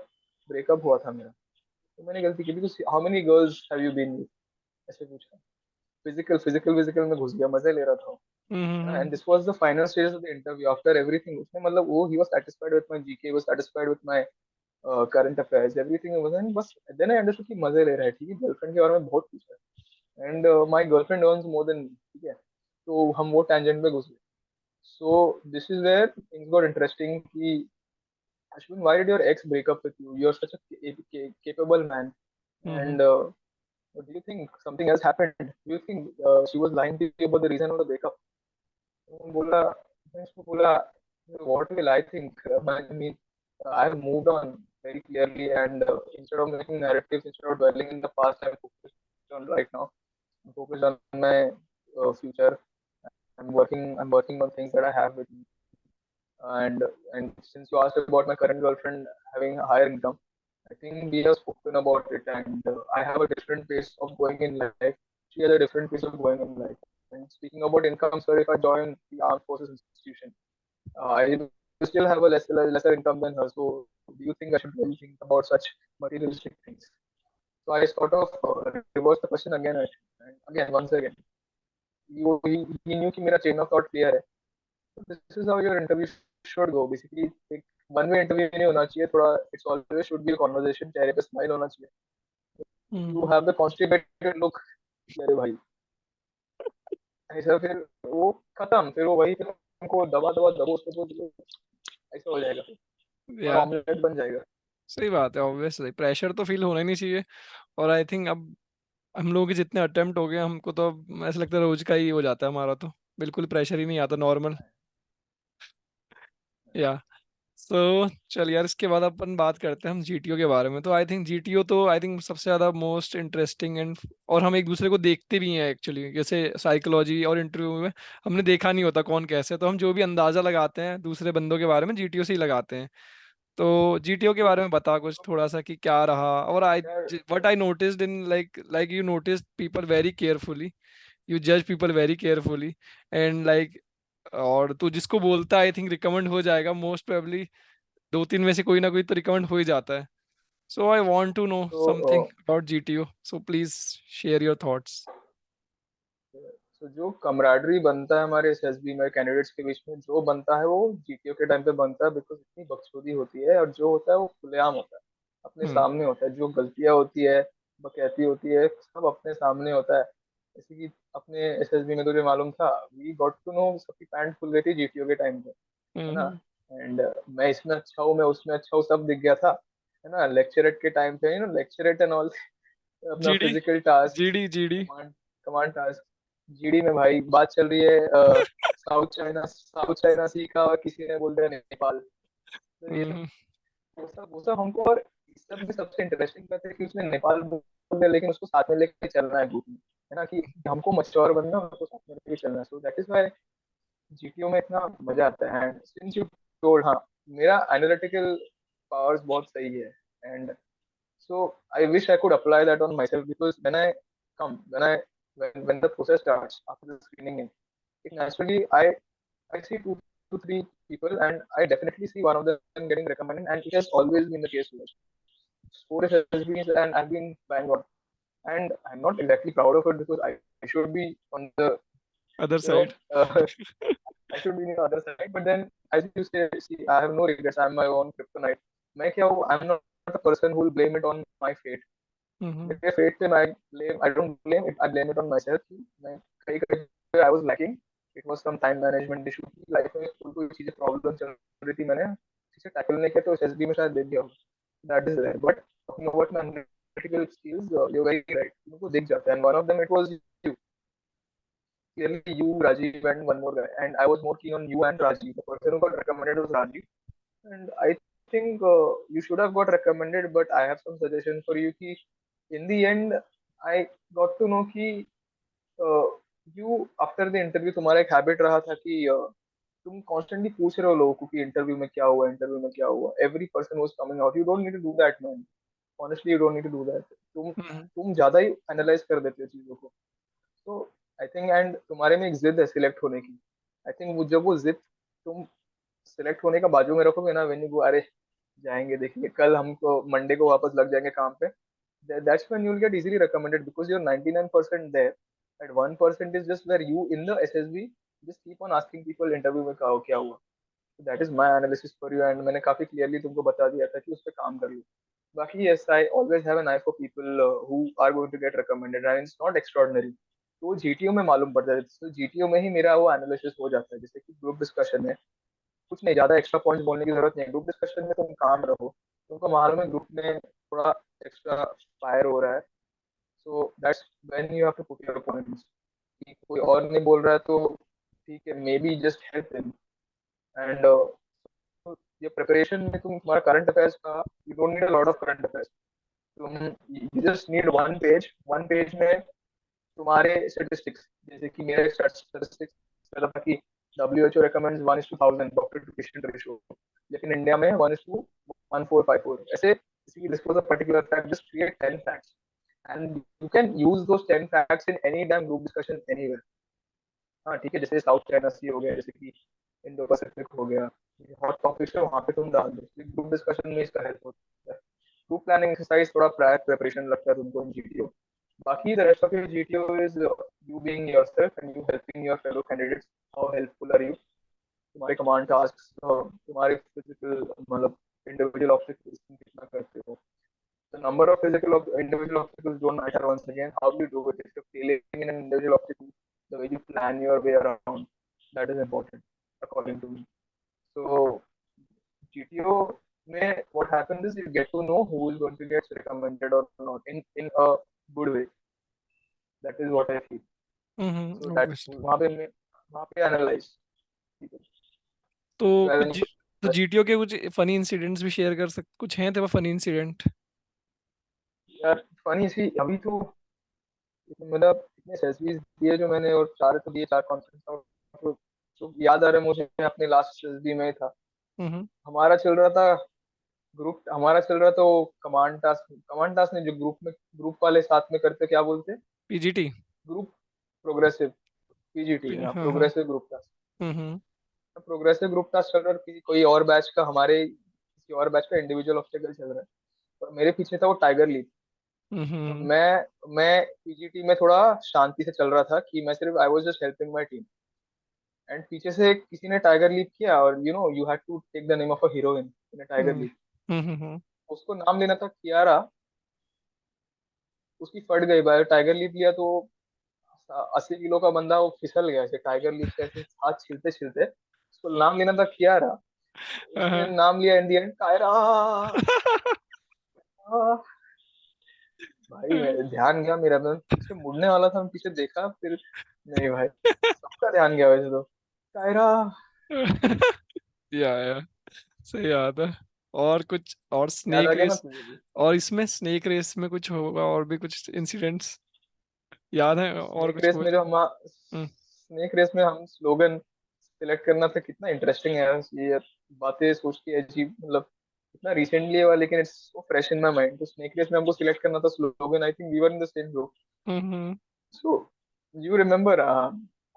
breakup हुआ था मेरा. तो मैंने गलती की, because how many girls have you been with? ऐसे पूछा. फिजिकल में घुस गया, मजे ले रहा था, है ना? Hmm and this was the final stage of the interview. After everything उसने, मतलब वो, he was satisfied with my GK, was satisfied with my current affairs, everything was, and बस देन आई अंडरस्टूड कि मजे ले रहा है, ठीक है, गर्लफ्रेंड के बारे में बहुत पूछा है, and my girlfriend earns more than, ठीक है. तो हम वो टेंजेंट में घुस गए. So this is where things got interesting कि Ashwin, why did your ex break up with you? You're such a capable man, hmm and do you think something else happened? Do you think she was lying to you about the reason of the breakup? बोला, मैं उसको बोला, what will I think? I mean, I've moved on very clearly, and instead of making narratives, instead of dwelling in the past, I'm focused on right now. I'm focused on my future. I'm working on things that I have with me. And since you asked about my current girlfriend having a higher income, I think we have spoken about it, and I have a different pace of going in life. She has a different pace of going in life. And speaking about income, sir, if I join the armed forces institution, I will still have a lesser income than her. So, do you think I should really think about such materialistic things? So I sort of reversed the question again and again, once again. He knew कि मेरा chain of thought clear है. So this is how your interview should go. Basically, एक one way interview नहीं होना चाहिए. थोड़ा, it's always should be a conversation. चेहरे पे smile होना चाहिए. You hmm have the constipated look, अरे भाई. ऐसा फिर वो खत्म, फिर वो वही, फिर उनको दबा दबा दबो उसको तो ऐसा हो जाएगा, हमारा या ऑमलेट बन जाएगा। सही बात है, ऑब्वियसली प्रेशर तो फील होना ही नहीं चाहिए। और आई थिंक अब हम लोगों के जितने अटेम्प्ट हो गए हमको तो अब ऐसा लगता है रोज का ही हो जाता है हमारा, तो बिल्कुल प्रेशर ही नहीं आता, नॉर्मल। या सो चल यार, इसके बाद अपन बात करते हैं हम जीटीओ के बारे में। तो आई थिंक जीटीओ तो आई थिंक सबसे ज़्यादा मोस्ट इंटरेस्टिंग एंड, और हम एक दूसरे को देखते भी हैं एक्चुअली, जैसे साइकोलॉजी और इंटरव्यू में हमने देखा नहीं होता कौन कैसे, तो हम जो भी अंदाज़ा लगाते हैं दूसरे बंदों के बारे में जीटीओ से ही लगाते हैं। तो जीटीओ के बारे में बता कुछ थोड़ा सा कि क्या रहा। और आई यार what I noticed in like you notice people very carefully, you जज people very carefully and like, और तू जिसको बोलता है आई थिंक रिकमेंड हो जाएगा मोस्ट प्रोबेबली, दो तीन में से कोई ना कोई तो रिकमेंड हो ही जाता है। So I want to know तो something about GTO, so please share your thoughts. तो जो कमराडरी बनता है हमारे एसएसबी में कैंडिडेट्स के बीच में, जो बनता है वो जीटीओ के टाइम पे बनता है, बिकॉज इतनी बकचोदी होती है, और जो होता है वो खुलेआम होता है, अपने हम्म सामने होता है, जो गलतियां होती है, बकैती होती है, सब अपने सामने होता है। जैसे कि अपने एसएसबी में तुझे मालूम था, वी गॉट टू नो सबकी पैंट खुल गई थी जीटीओ के टाइम पे, है ना। हम्म। एंड मैं इसमें अच्छा हूँ, मैं उसमें अच्छा हूँ, सब दिख गया था, है ना। लेक्चरेट के टाइम पे, लेक्चरेट एंड ऑल, अपना GD physical task, GD command command task, GD में भाई बात चल रही है, साउथ चाइना सी का, और किसी ने बोल दिया नेपाल, तो ये सब, हम्म वो सब हमको, और इस सब में सबसे इंटरेस्टिंग बात है कि उसने नेपाल बोल दिया, लेकिन उसको साथ में लेके चलना है ग्रुप में, है ना, कि हमको मच्योर बनना है, उसको साथ में लेके चलना है, so that is why GTO में इतना मजा आता है। एंड सिंस यू टोल्ड, हाँ, मेरा एनालिटिकल पावर्स बहुत सही है, and so I wish I could apply that on myself, because when the process starts after the screening in, it naturally I see two to three people, and I definitely see one of them getting recommended, and it has always been the case with us. Score has been, and I've been bang on, and I'm not exactly proud of it, because I should be on the, other you know, side. I should be on the other side. But then, as you say, see, I have no regrets. I'm my own kryptonite. मैं क्या हूँ? I'm not a person who will blame it on my fate. हम्म मेरे fate पे मैं blame, I don't blame it, I blame it on myself कि मैं कहीं कहीं पे I was lacking. It was some time management issue की life में, कोई कोई चीजें प्रॉब्लम चल रही थी, मैंने ठीक से टैकल नहीं किया, तो एसएसबी में शायद दे दिया होगा, that is there. But talking about my analytical skills, you're very right, उनको दिख जाता है, and one of them it was you, clearly you, Rajiv, and one more guy, and I was more keen on you and Rajiv. The person who got recommended was Rajiv, and I think you should have got recommended, but I have some suggestion for you कि in the end I got to know कि uh, you after the interview, तुम्हारा एक habit रहा था कि तुम constantly पूछ रहे हो लोगों को कि इंटरव्यू में क्या हुआ, इंटरव्यू में क्या हुआ, every person was coming out, you don't need to do that man, honestly you don't need to do that, hmm तुम ज्यादा ही एनालाइज कर देते हो चीजों को, तो आई थिंक, एंड तुम्हारे में एक जिद है सिलेक्ट होने की, आई थिंक वो जब वो जिद तुम सिलेक्ट होने का बाजू में रखोगे ना, वेन्यू को, अरे जाएंगे देखेंगे, कल हमको मंडे को वापस लग जाएंगे काम पे, that's when you'll get easily recommended, because you're 99% there, and 1% is just where you in the SSB just keep on asking people interview में क्या हुआ, so that is my analysis for you, and मैंने काफी clearly तुमको बता दिया था कि उस पे काम कर लो। बाकी yes, I always have an eye for people who are going to get recommended, and it's not extraordinary, तो जीटीओ में मालूम पड़ता है, तो जीटीओ में ही मेरा वो एनालिसिस हो जाता है, जैसे कि ग्रुप डिस्कशन है, कुछ नहीं ज्यादा एक्स्ट्रा पॉइंट्स बोलने की जरूरत नहीं है, ग्रुप डिस्कशन में तुम काम रहो, तुमको मालूम है ग्रुप में थोड़ा एक्स्ट्रा फायर हो रहा है, so that's when you have to put your points, कि कोई और नहीं बोल रहा है तो ठीक है, maybe just help him, and ये प्रिपरेशन में तुम्हारा करंट अफेयर्स का, you don't need a lot of current affairs, तुम you just need one page में तुम्हारे स्टेटिस्टिक्स, जैसे कि मेरे स्टेटिस्टिक्स चला था कि WHO recommends 1:1000 doctor to patient ratio, लेकिन इंडिया में 1:1454, ऐसे इसी disclose a particular fact, just create 10 facts, and you can use those 10 facts in any time group discussion anywhere. हाँ ठीक है, जैसे साउथ चाइना सी हो गया, जैसे कि इंडो पैसिफिक हो गया, हॉट टॉपिक्स है वहां पे तुम डाल दो, ग्रुप डिस्कशन में इसका हेल्प होता है। ग्रुप प्लानिंग एक्सरसाइज थोड़ा प्रायर प्रिपरेशन लगता है तुमको इन जीटीओ, बाकी the rest of your GTO is you being yourself and you helping your fellow candidates. How helpful are you? तुम्हारे कमांड टास्क, तुम्हारे फिजिकल, मतलब इंडिविजुअल ऑब्स्टिकल्स तुम कितना करते हो, the number of individual obstacles don't matter, once again how do you do it, if you're failing in an individual obstacle, the way you plan your way around. That is important, according to me. So GTO, may what happens is you get to know who is going to get recommended or not in a good way. That is what I feel. So that obviously. वहाँ पे analyze people. तो If you have any तो question, GTO के कुछ funny incidents भी share कर सक, कुछ हैं तेरे फनी इंसिडेंट? यार फनी सी अभी तो मतलब इतने एसएसबी दिए जो मैंने और चार तो दिए, चार कॉन्फ्रेंस तो याद आ रहा है मुझे अपने लास्ट एसएसबी में था। हम्म। हमारा चल रहा था ग्रुप, हमारा चल रहा था वो कमांड टास्क ने जो ग्रुप में ग्रुप वाले साथ में करते क्या बोलते, पीजीटी। ग्रुप प्रोग्रेसिव, पीजीटी, हाँ हाँ हाँ। Progressive group task. Hmm. Progressive group task चल रहा है और कोई और बैच का, हमारे किसी और बैच का इंडिविजुअल ऑब्स्टेकल चल रहा है और मेरे पीछे था वो टाइगर लीग। तो हम्म। मैं पीजीटी में थोड़ा शांति से चल रहा था कि मैं सिर्फ I was just helping my team, and पीछे से किसी ने टाइगर लीप किया और you had to take the name of a heroine in a tiger hmm. Leap. Hmm. उसको नाम लेना था कियारा, उसकी फट गई भाई, टाइगर लीप लिया तो 80 किलो का बंदा वो फिसल गया ऐसे टाइगर लीप से, ऐसे हाथ छिलते छिलते। उसको नाम लेना था कियारा, उसने हाँ। नाम लिया इन दी एंड कायरा। भाई मैं ध्यान गया मेरा, मैं पीछे मुड़ने वाला था, मैं पीछे देखा फिर नहीं भाई, सबका ध्यान गया वैसे तो, कायरा। या सही याद है। और कुछ और याद आ स्नेक गया ना रेस, तुझे भी? और इसमें स्नेक रेस में कुछ होगा और भी कुछ इंसिडेंट्स याद है और स्नेक कुछ रेस हुए? में जो हम हम्म। स्नेक रेस में हम स्लोगन सिलेक्ट करना था, कितना इंटरेस्टिंग है ये बातें सोच के अजीब, मतलब इतना रिसेंटली हुआ लेकिन it's so fresh in my mind. तो स्नेक रेस में हमको सिलेक्ट करना था slogan, I think we were in the same group. Hmm. So you remember,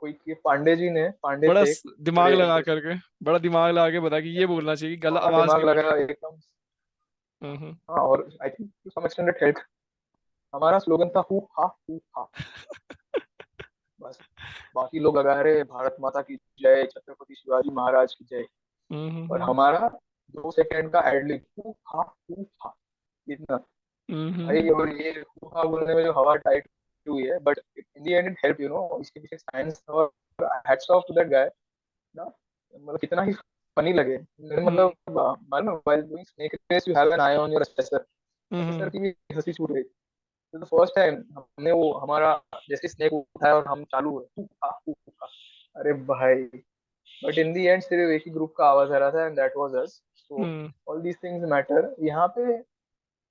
कोई पांडे बड़ा थे दिमाग बड़े लगा बड़े, करके, बड़ा दिमाग लगा के बता कि ये बोलना चाहिए, गलत बड़ा आवाज दिमाग नहीं लगा उठानी। एकदम। हम्म। हाँ और I think to some extent it help. हमारा स्लोगन था हु हा, बस। बाकी लोग लगा रहे भारत माता की जय, छत्रपति शिवाजी महाराज की जय, और हम्म। हमारा 2 सेकंड का एडलिब हु हा, इतना। हम्म। भाई और ये हु हा बोलने में जो हवा टाइट हुई है, but in the end it help, इसके पीछे साइंस और hats off to that guy ना। मतलब कितना ही फनी लगे मेरे, हम्म। मतलब मालूम है while doing snake race you have an eye on your assessor, assessor hmm. की भी हंसी छूट गई। तो फर्स्ट टाइम हमने वो हमारा जैसे स्नेक उठाया और हम चालू हुए हु हा, अरे भाई, बट इन दी एंड सिर्फ एक ही ग्रुप का आवाज आ रहा था and that was us. So hmm. All these things matter यहाँ पे।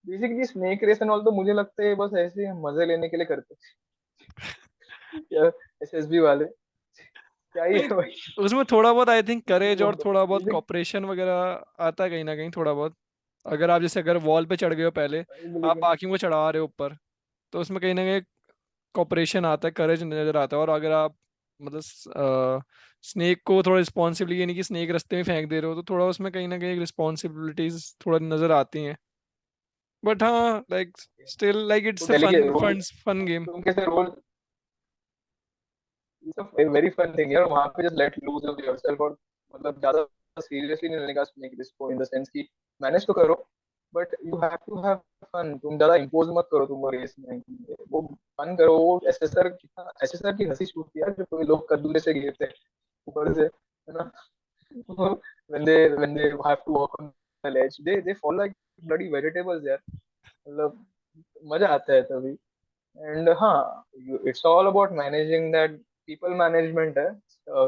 Basically snake race and all तो मुझे लगता है बस ऐसे हम मजे लेने के लिए करते हैं एसएसबी वाले, क्या ही नहीं, है भाई। उसमें थोड़ा बहुत आई थिंक ये करेज और थोड़ा बहुत बेसिक, कॉपरेशन वगैरह आता है कहीं ना कहीं थोड़ा बहुत। अगर आप जैसे अगर वॉल पे चढ़ गए हो पहले, आप लेकिन बाकियों को चढ़ा रहे हो ऊपर, तो उसमें कहीं ना कहीं कॉपरेशन आता है, करेज नजर आता है। और अगर आप मतलब स्नेक को थोड़ा रिस्पॉन्सिबली, यानी कि स्नेक रास्ते में फेंक दे रहे हो, तो थोड़ा उसमें कहीं ना कहीं रिस्पॉन्सिबिलिटीज थोड़ा नजर आती हैं। बट हाँ, लाइक स्टिल लाइक वो it's a delicate fun role, fun fun game. तुम कैसे रोल, वेरी फन थिंग यार, वहां पे just let loose of yourself, और मतलब ज्यादा सीरियसली नहीं लेने का स्नेक इसको, इन द सेंस कि मैनेज तो करो but you have to have fun. तुम ज्यादा इम्पोज मत करो तुम रेस में, वो फन करो। वो एसएसआर कितना, एसएसआर की हंसी छूटती है यार, जब कोई लोग कद्दू से गिरते हैं ऊपर से, है ना। when they have to walk on the ledge, they fall like bloody vegetables यार, मतलब मजा आता है तभी। एंड हाँ, it's all about managing that, people management है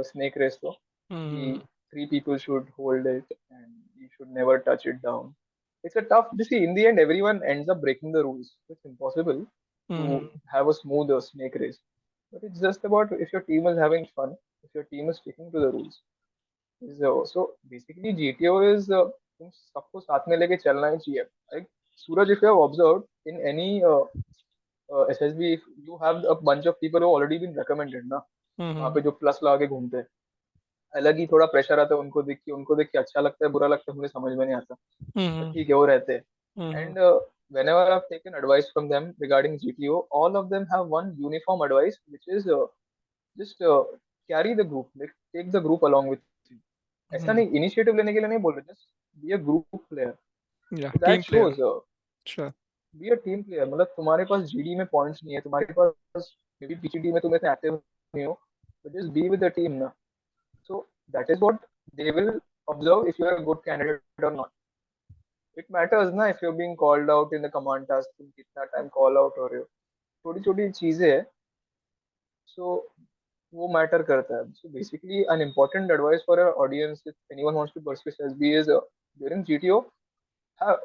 स्नेक रेस तो, कि हम्म। 3 people should hold it and you should never touch it down. It's a tough, you see, in the end everyone ends up breaking the rules. It's impossible to hmm. have a smooth snake race, but it's just about if your team is having fun, if your team is sticking to the rules. So basically GTO is तुम सबको साथ में लेके चलना ही चाहिए। Like Suraj, if you have observed in any SSB, if you have a bunch of people who already been recommended ना, वहाँ हम्म। पे जो प्लस लगा के घूमते हैं, अलग ही थोड़ा प्रेशर आता है उनको देख के अच्छा लगता है बुरा लगता है मुझे समझ में नहीं आता, पर हम्म। ठीक है वो रहते हैं। Hmm. And whenever I've taken advice from them regarding GTO, all of them have one uniform advice, which is just carry the group, like take the group along with you. ऐसा हम्म। नहीं इनिशिएटिव लेने के लिए नहीं बोल रहे, just be a group player. या so team that player. Shows, अच्छा। Be a team player. मतलब तुम्हारे पास जीडी में पॉइंट्स नहीं है, तुम्हारे पास मे बी पीसीडी में तुम इतने एक्टिव नहीं हो, So just be with the team now. So that is what they will observe if you are a good candidate or not. It matters ना if you're being called out in the command task, तुम कितना time call out हो रहे हो, छोटी छोटी चीजें है. So वो मैटर करता है. So basically an important advice for our audience if anyone wants to pursue SSB is during GTO,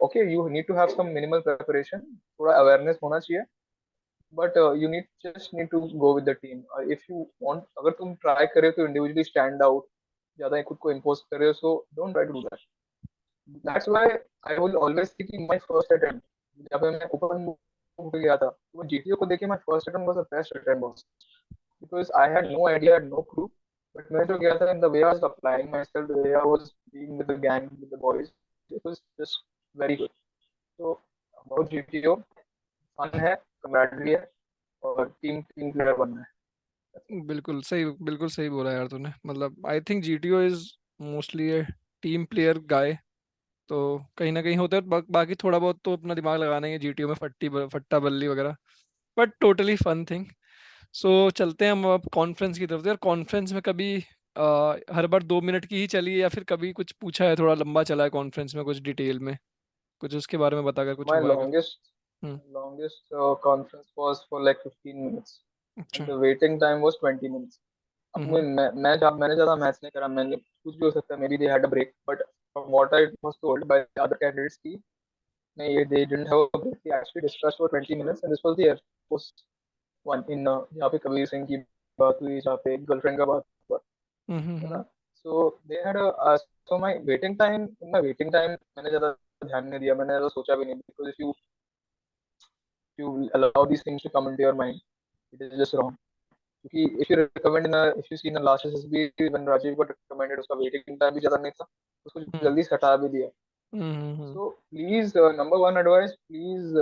okay, you need to have some minimal preparation, थोड़ा awareness होना चाहिए, but you need to go with the team. If you want, अगर तुम try करे तो individually stand out, ज्यादा खुद को impose कर रहे हो, so don't try to do that. That's why I will always think in my first attempt, जब मैं open book पे गया था, तो GTO को देखे my first attempt was the best attempt was, because I had no idea, I had no clue. But मैं जो गया था, in the way I was applying myself, the way I was being with the gang, with the boys, it was just very good. So about GTO, fun है, camaraderie है, और team player बनना है. बिल्कुल सही बोला यार तूने. मतलब I think GTO is mostly a team player guy. तो कहीं ना कहीं होता है, बाकी थोड़ा बहुत तो अपना दिमाग लगाना ही है जीटीओ में, फट्टा बल्ली वगैरह. But totally fun thing. So चलते हैं हम अब कॉन्फ्रेंस की तरफ से. यार कॉन्फ्रेंस में कभी हर बार 2 मिनट की ही चली है या फिर कभी कुछ पूछा है, थोड़ा लंबा चला है कॉन्फ्रेंस में कुछ डिटेल में? कुछ उसके बारे में बता, अगर कुछ My हुआ अगर. longest hmm. longest conference was for like 15 minutes, and अच्छा. the waiting time was 20 minutes. अब हम्म. मैंने ज़्यादा मैच नहीं करा, मैंने कुछ भी हो सकता है, maybe they had a break, but from what I was told by other candidates की नहीं, ये they didn't have a break, they actually discussed for 20 minutes, and this was the air force one in जहाँ पे कबीर सिंह की बात हुई, जहाँ पे गर्लफ्रेंड का बात हुआ, है हम्म. ना. So they had so my waiting time, in my waiting time मैंने ज़्यादा ध्यान नहीं दिया, मैंने ज़्यादा सोचा भी नहीं, because if you allow these things to come into your mind, it is just wrong. क्योंकि if you see in the last SSB when Rajiv got recommended, उसका waiting time भी ज़्यादा नहीं था, उसको हम्म. जल्दी से हटा भी दिया. हम्म. So please, number one advice, please,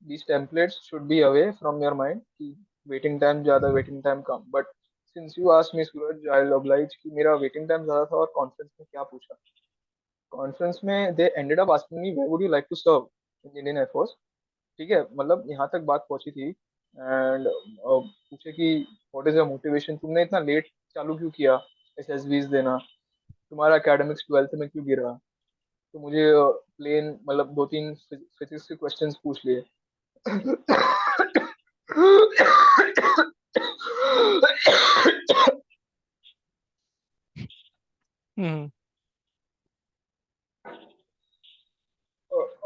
these templates should be away from your mind कि waiting time ज़्यादा, waiting time come. But since you asked me, Suraj, I'll oblige कि मेरा waiting time ज़्यादा था, और conference में क्या पूछा. Conference में they ended up asking me where would you like to serve in the Indian Air Force. ठीक है, मतलब यहाँ तक बात पहुंची थी, एंड पूछे कि व्हाट इज योर मोटिवेशन, तुमने इतना लेट चालू क्यों किया एसएसबीज देना, तुम्हारा एकेडमिक्स 12th में क्यों गिरा. तो मुझे प्लेन मतलब दो तीन फिजिक्स के क्वेश्चंस पूछ लिए. हम्म.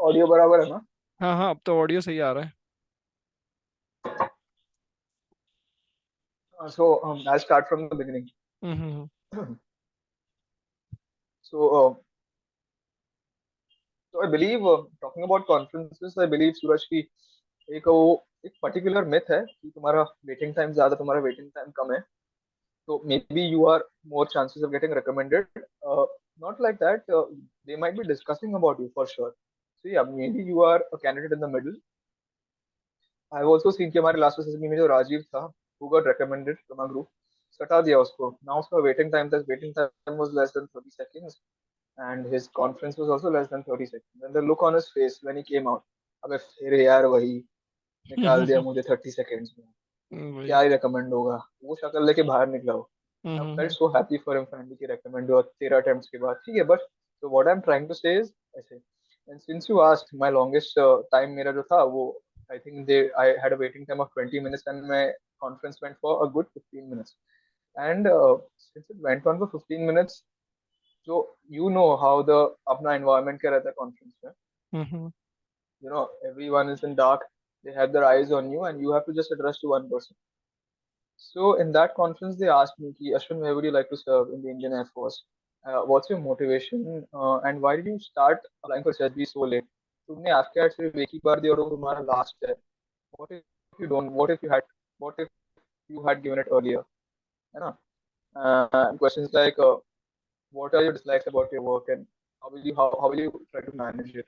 ऑडियो बराबर है ना. हाँ हाँ, अब तो ऑडियो सही आ रहा है. So I start from the beginning. Hmm. So So I believe, talking about conferences, I believe Suraj की एक वो एक पर्टिकुलर मिथ है कि तुम्हारा वेटिंग टाइम ज्यादा, तुम्हारा वेटिंग टाइम कम है, तो maybe you are more chances of getting recommended. Not like that. They might be discussing about you for sure. So yeah, maybe you are a candidate in the middle. I've also seen कि हमारे last SSB में जो राजीव था, who got recommended from our group, सटा दिया उसको. Now उसका waiting time था, waiting time was less than 30 seconds, and his conference was also less than 30 seconds. And the look on his face when he came out, अबे फिर यार वही निकाल दिया मुझे 30 seconds में, क्या वही. ही recommend होगा, वो शक्ल लेके बाहर निकला हो. I felt hmm. so happy for him finally कि recommend हुआ 13 attempts के बाद, ठीक है. But so what I'm trying to say is ऐसे, and since you asked, my longest time मेरा जो था वो, I think I had a waiting time of 20 minutes, and my conference went for a good 15 minutes. And since it went on for 15 minutes, so you know how the अपना environment क्या रहता है conference में. हम्म. Everyone is in dark, they have their eyes on you, and you have to just address to one person. So in that conference, they asked me, ki, Ashwin, where would you like to serve in the Indian Air Force? What's your motivation, and why did you start applying for SSB so late? तुमने AFCAT सिर्फ एक ही बार दिया और वो तुम्हारा last है. What if you don't? What if you had given it earlier? है ना? And questions like, what are your dislikes about your work, and how will you try to manage it?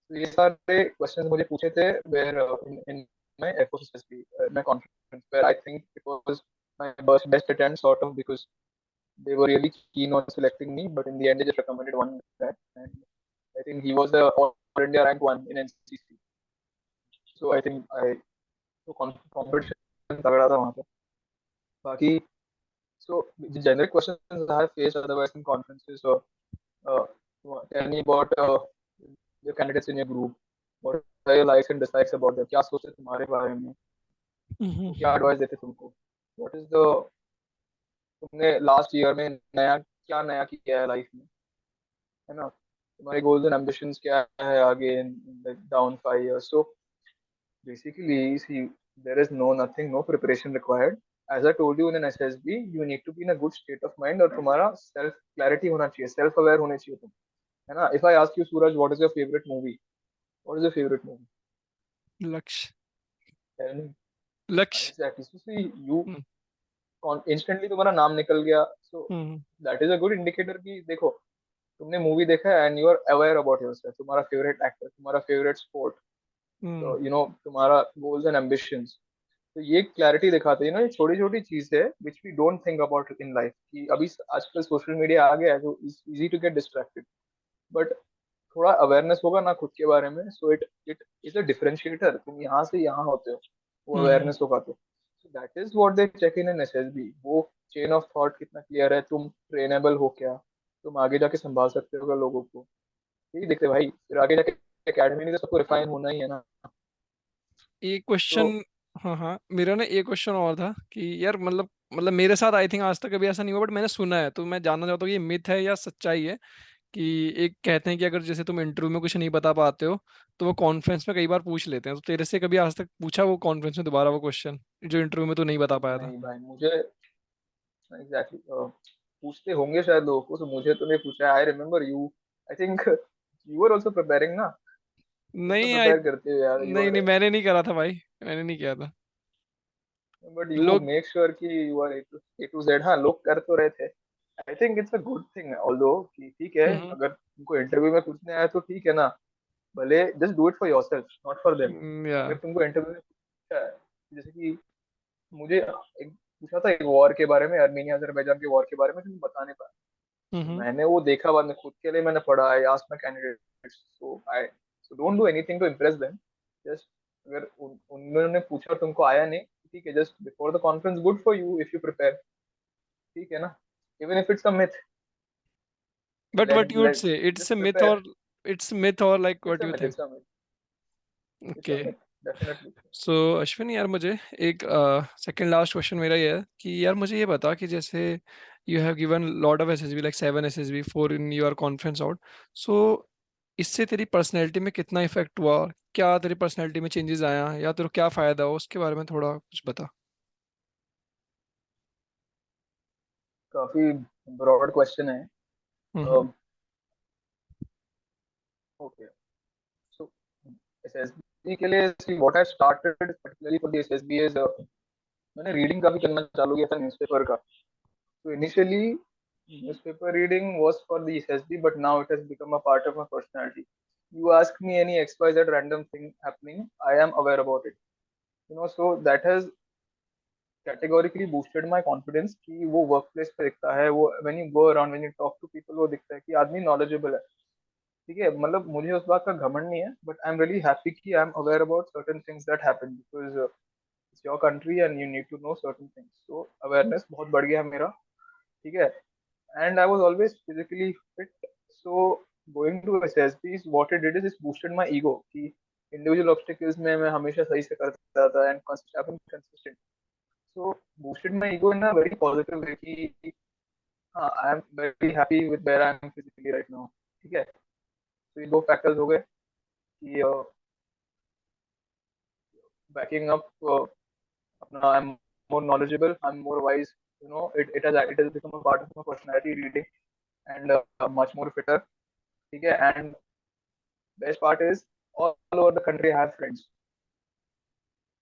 तो ये सारे क्वेश्चंस मुझे पूछे थे where in my Air Force SSB, my conference, where I think it was my best attempt sort of, because they were really keen on selecting me, but in the end they just recommended one guy, and I think he was the All India rank one in NCC. So I think I तो competition तगड़ा था वहाँ पे. बाकी So the generic questions I have faced otherwise in conferences, uh, tell me about the candidates in your group. What are your likes and dislikes about them? क्या सोचते तुम्हारे बारे में? वो क्या Mm-hmm. एडवाइस देते तुमको? What is the तुमने लास्ट ईयर में नया क्या नया किया है लाइफ में, है ना? तुम्हारे गोल्स एंड एम्बिशंस क्या है आगे इन down 5 years? So basically, see, there is no nothing, no preparation required. As I told you in an SSB, you need to be in a good state of mind और तुम्हारा self clarity होना चाहिए, self aware होने चाहिए तुम, है ना? If I ask you, Suraj, what is your favorite movie? What is your favorite movie? लक्ष्य। Tell me. लक्ष्य। Exactly. So see, you hmm. instantly तुम्हारा नाम निकल गया. So hmm. that is a good indicator कि देखो तुमने मूवी देखा है and you are aware about yourself. तुम्हारा favorite actor, तुम्हारा favorite sport, हम्म। तो तुम्हारा goals and ambitions. तो ये क्लैरिटी दिखाते हैं ना, ये छोटी छोटी चीज है which we don't think about in life कि अभी आजकल सोशल मीडिया आ गया है तो it's easy to get distracted. But थोड़ा अवेयरनेस होगा ना खुद के बारे में, so it it is a differentiator. तुम यहाँ से यहाँ होते हो, वो हम्म। अवेयरनेस होगा तो that is what they check in SSB. वो चेन ऑफ थॉट कितना क्लियर है, तुम ट्रेनेबल हो क्या, तुम आगे जाके संभाल सकते हो क्या लोगों को, यही देखते भाई. फिर आगे जाके एकेडमी में तो सबको रिफाइन होना ही है ना. एक तो क्वेश्चन। हाँ हाँ, मेरा ना एक क्वेश्चन और था कि यार मतलब मेरे साथ आई थिंक आज तक कभी ऐसा नहीं हुआ, बट मैंने सुना है, तो मैं जानना चाहता हूँ कि ये मिथ है या सच्चाई है कि एक कहते हैं कि अगर जैसे तुम इंटरव्यू में कुछ नहीं बता पाते हो तो वो कॉन्फ्रेंस में कई बार पूछ लेते हैं, तो तेरे से कभी आज तक पूछा वो कॉन्फ्रेंस में दोबारा वो क्वेश्चन जो इंटरव्यू में तू नहीं बता पाया था? नहीं भाई, मुझे एग्जैक्टली पूछते होंगे शायद लोगों को, तो मुझे तो नहीं पूछा. I remember you, I think you are also preparing ना. तुम तो नहीं आई। प्रिपेयर करते हो यार, यू नहीं आर. नहीं, मैंने नहीं करा था भाई, मैंने नहीं किया था। बट यू लोग। मेक श्योर कि you are A to Z. हाँ, लोग कर तो रहे थे. I think it's a good thing although कि ठीक है, हम्म। अगर तुमको इंटरव्यू में पूछने आया तो ठीक है ना. भले just do it for yourself, not for them. या। अगर तुमको इंटरव्यू में पूछा है, जैसे कि मुझे एक पूछा था एक वॉर के बारे में, अर्मेनिया अजरबैजान के वॉर के बारे में, तो मैं बता नहीं पाया. तो हम्म। मैंने वो देखा बाद में, खुद के लिए मैंने पढ़ा. I asked my candidates, so don't do anything to impress them. Just अगर उन्होंने पूछा और तुमको आया नहीं, ठीक है, just before the conference, good for you if you prepare. ठीक है ना? Even if it's a myth, but let what you would let say, it's just a myth prepare. और इट्स मिथ और like it's what uh you myth, think? It's a myth, it's a okay. Myth, definitely. So Ashwin यार, मुझे एक second last question मेरा ये है कि यार मुझे ये बता कि जैसे you have given lot of SSB like 7 SSB, 4 in your conference out. So इससे तेरी पर्सनैलिटी में कितना इफेक्ट हुआ, क्या तेरी पर्सनैलिटी में चेंजेस आया या तेरे को क्या फायदा हो, उसके बारे में थोड़ा कुछ बता। काफी ब्रॉड क्वेश्चन है. हम्म। ओके. सो एसएसबी के लिए, see what I started particularly for the SSB is, मैंने रीडिंग काफी करना चालू किया था न्यूज़पेपर का. So initially, newspaper reading was for the SSB, but now it has become a part of my personality. You ask me any XYZ random thing happening, I am aware about it. So that has categorically boosted my confidence कि वो workplace पे दिखता है, वो when you go around, when you talk to people, वो दिखता है कि आदमी knowledgeable है. ठीक है, मतलब मुझे उस बात का घमंड नहीं है, but I'm really happy कि I'm aware about certain things that happen because it's your country and you need to know certain things. So awareness बहुत बढ़ गया है मेरा. ठीक है. And I was always physically fit. So going to SSBs, what it did is it boosted my ego. कि individual obstacles में मैं हमेशा सही से करता था and I've been consistent. So boosted my ego in a very positive way कि हाँ, I am very happy with where I am physically right now. ठीक है. तो ये दो factors हो गए कि backing up अपना I'm more knowledgeable, I'm more wise. It has become a part of my personality, reading, and much more fitter. ठीक है. And best part is all over the country I have friends.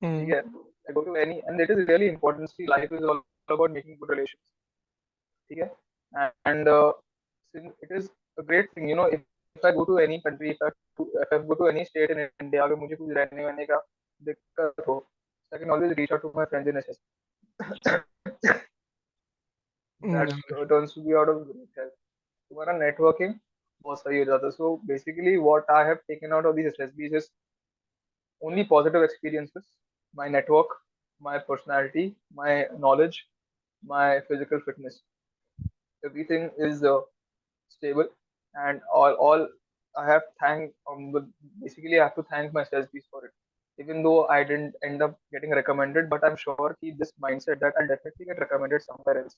ठीक हम्म। है. I go to any, and it is really important. See, life is all about making good relations. ठीक है. And since it is a great thing, if I go to any country, if I go to any state in India, अगर मुझे कुछ रहने वहने का दिक्कत हो, I can always reach out to my friends in SS. That turns to be out of great help. तुम्हारा networking बहुत सही हो जाता है. So basically, what I have taken out of these SSBs is only positive experiences, my network, my personality, my knowledge, my physical fitness. Everything is stable, and all I have thank but basically I have to thank my SSBs for it. Even though I didn't end up getting recommended, but I'm sure this mindset that I'll definitely get recommended somewhere else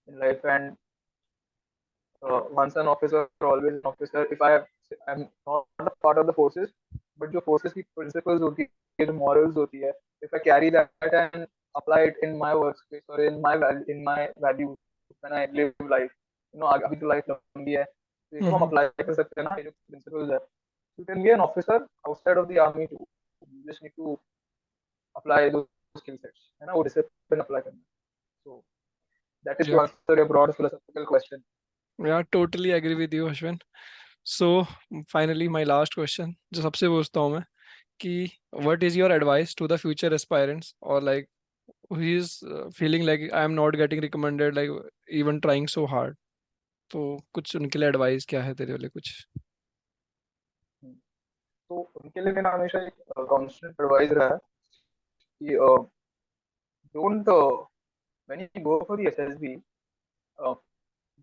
in life. And once an officer, always an officer. If I'm not a part of the forces, but जो forces की principles होती है, जो morals होती है, if I carry that and apply it in my workspace or in my values when I live life, अभी तो life लंबी है, तो ये तो हम Mm-hmm. apply कर सकते हैं ना, ये जो principles है. You can be an officer outside of the army too. You just need to apply those skill sets, है ना, वो discipline apply करना. So that is to Yeah, answer your broad philosophical question. yeah, totally agree with you, Ashwin. So finally, my last question, जो सबसे पूछता हूँ मैं कि what is your advice to the future aspirants or like who is feeling like I am not getting recommended, like even trying so hard. तो कुछ उनके लिए एडवाइस क्या है तेरे लिए कुछ? तो उनके लिए मेरा हमेशा एक कांस्टेंट एडवाइस रहा है कि don't when you go for the SSB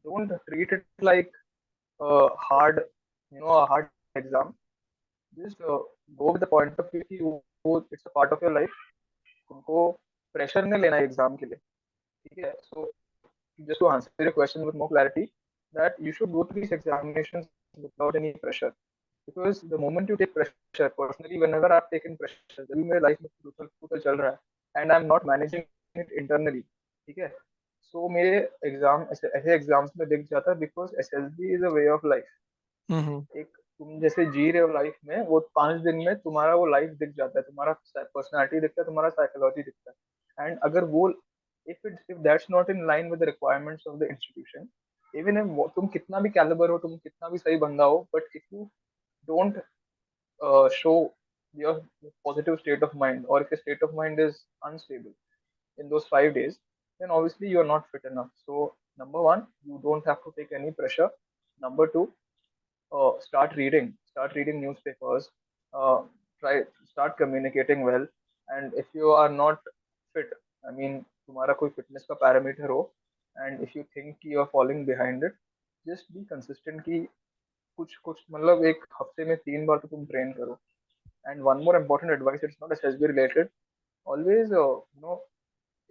don't treat it like hard a hard exam. Just go with the point of view कि वो it's a part of your life. उनको प्रेशर नहीं लेना exam के लिए, ठीक है. सो just to answer your question with more clarity, that you should go to these examinations without any pressure. Because the moment you take pressure, personally, whenever I've taken pressure, जब भी मेरे life में उथल चल रहा है and I'm not managing it internally, ठीक है. So मेरे एग्जाम ऐसे एग्जाम्स में दिख जाता है because SSB is a way of life. हम्म. एक तुम जैसे जी रहे हो लाइफ में, वो 5 दिन में तुम्हारा वो लाइफ दिख जाता है, तुम्हारा पर्सनालिटी दिखता है, तुम्हारा साइकोलॉजी दिखता है. एंड अगर वो if that's not in line with the requirements of the institution, even if तुम कितना भी कैलिबर हो, तुम कितना भी सही बंदा हो, but if you don't show your positive state of mind, or if your state of mind is unstable in those 5 days, then obviously you are not fit enough. So number one, you don't have to take any pressure. Number two, start reading newspapers, uh, try start communicating well. And if you are not fit, I mean तुम्हारा कोई fitness का parameter हो, and if you think you are falling behind it, just be consistent कि कुछ कुछ मतलब एक हफ्ते में 3 बार तो तुम ट्रेन करो. And one more important advice, it's not SSB related. Always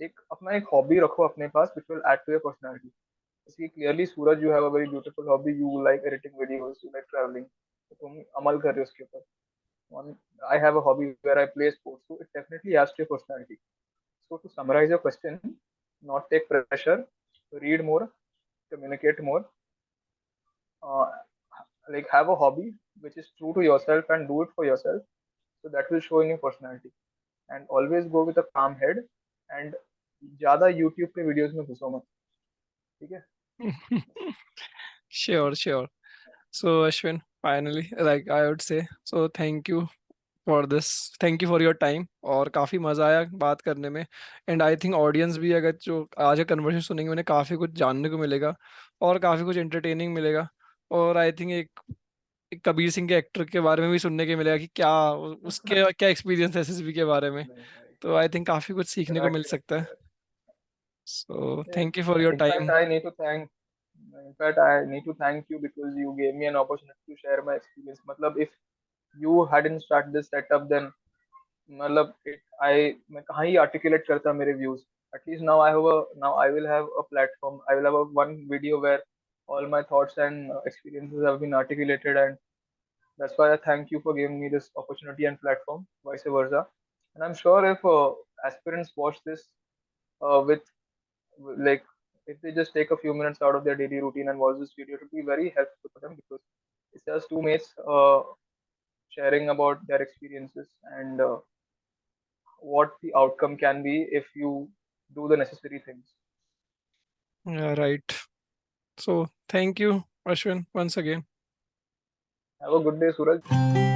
एक अपना एक हॉबी रखो अपने पास which will add to your personality. See, clearly Suraj, you have a very beautiful hobby. You like editing videos, you like traveling. तो तुम अमल कर रहे हो उसके ऊपर. One, I have a hobby where I play sports, so it definitely adds to your personality. So to summarize your question, not take pressure, read more, communicate more, uh, like have a hobby which is true to yourself and do it for yourself. So that will show in your personality. And always go with a calm head. And ज़्यादा YouTube पे videos में घुसो मत, ठीक है. Sure, sure. So Ashwin, finally, like I would say, so thank you for this, thank you for your time, और काफ़ी मज़ा आया बात करने में. एंड आई थिंक ऑडियंस भी अगर जो आज का कन्वर्सेशन सुनेंगे उन्हें काफ़ी कुछ जानने को मिलेगा और काफ़ी कुछ एंटरटेनिंग मिलेगा. और आई थिंक एक कबीर सिंह के एक्टर के बारे में भी सुनने के मिलेगा कि क्या उसके क्या एक्सपीरियंस है एसएसबी के बारे में. नहीं भाई, तो आई थिंक काफ़ी कुछ सीखने को मिल करेक्ट सकता है. Correct. So Yeah. Thank you for your In fact, time. I need to thank. In fact, I need to thank you because you gave me an opportunity to share my experience. मतलब if you hadn't started this setup, then मतलब मैं कहाँ ही articulate करता मेरे views. At least now I will have a platform. I will have one video where all my thoughts and experiences have been articulated, and that's why I thank you for giving me this opportunity and platform. Vice versa, and I'm sure if aspirants watch this with like if they just take a few minutes out of their daily routine and watch this video, it would be very helpful for them because it's just two mates sharing about their experiences and what the outcome can be if you do the necessary things. Right. So thank you Ashwin once again. Have a good day, Suraj.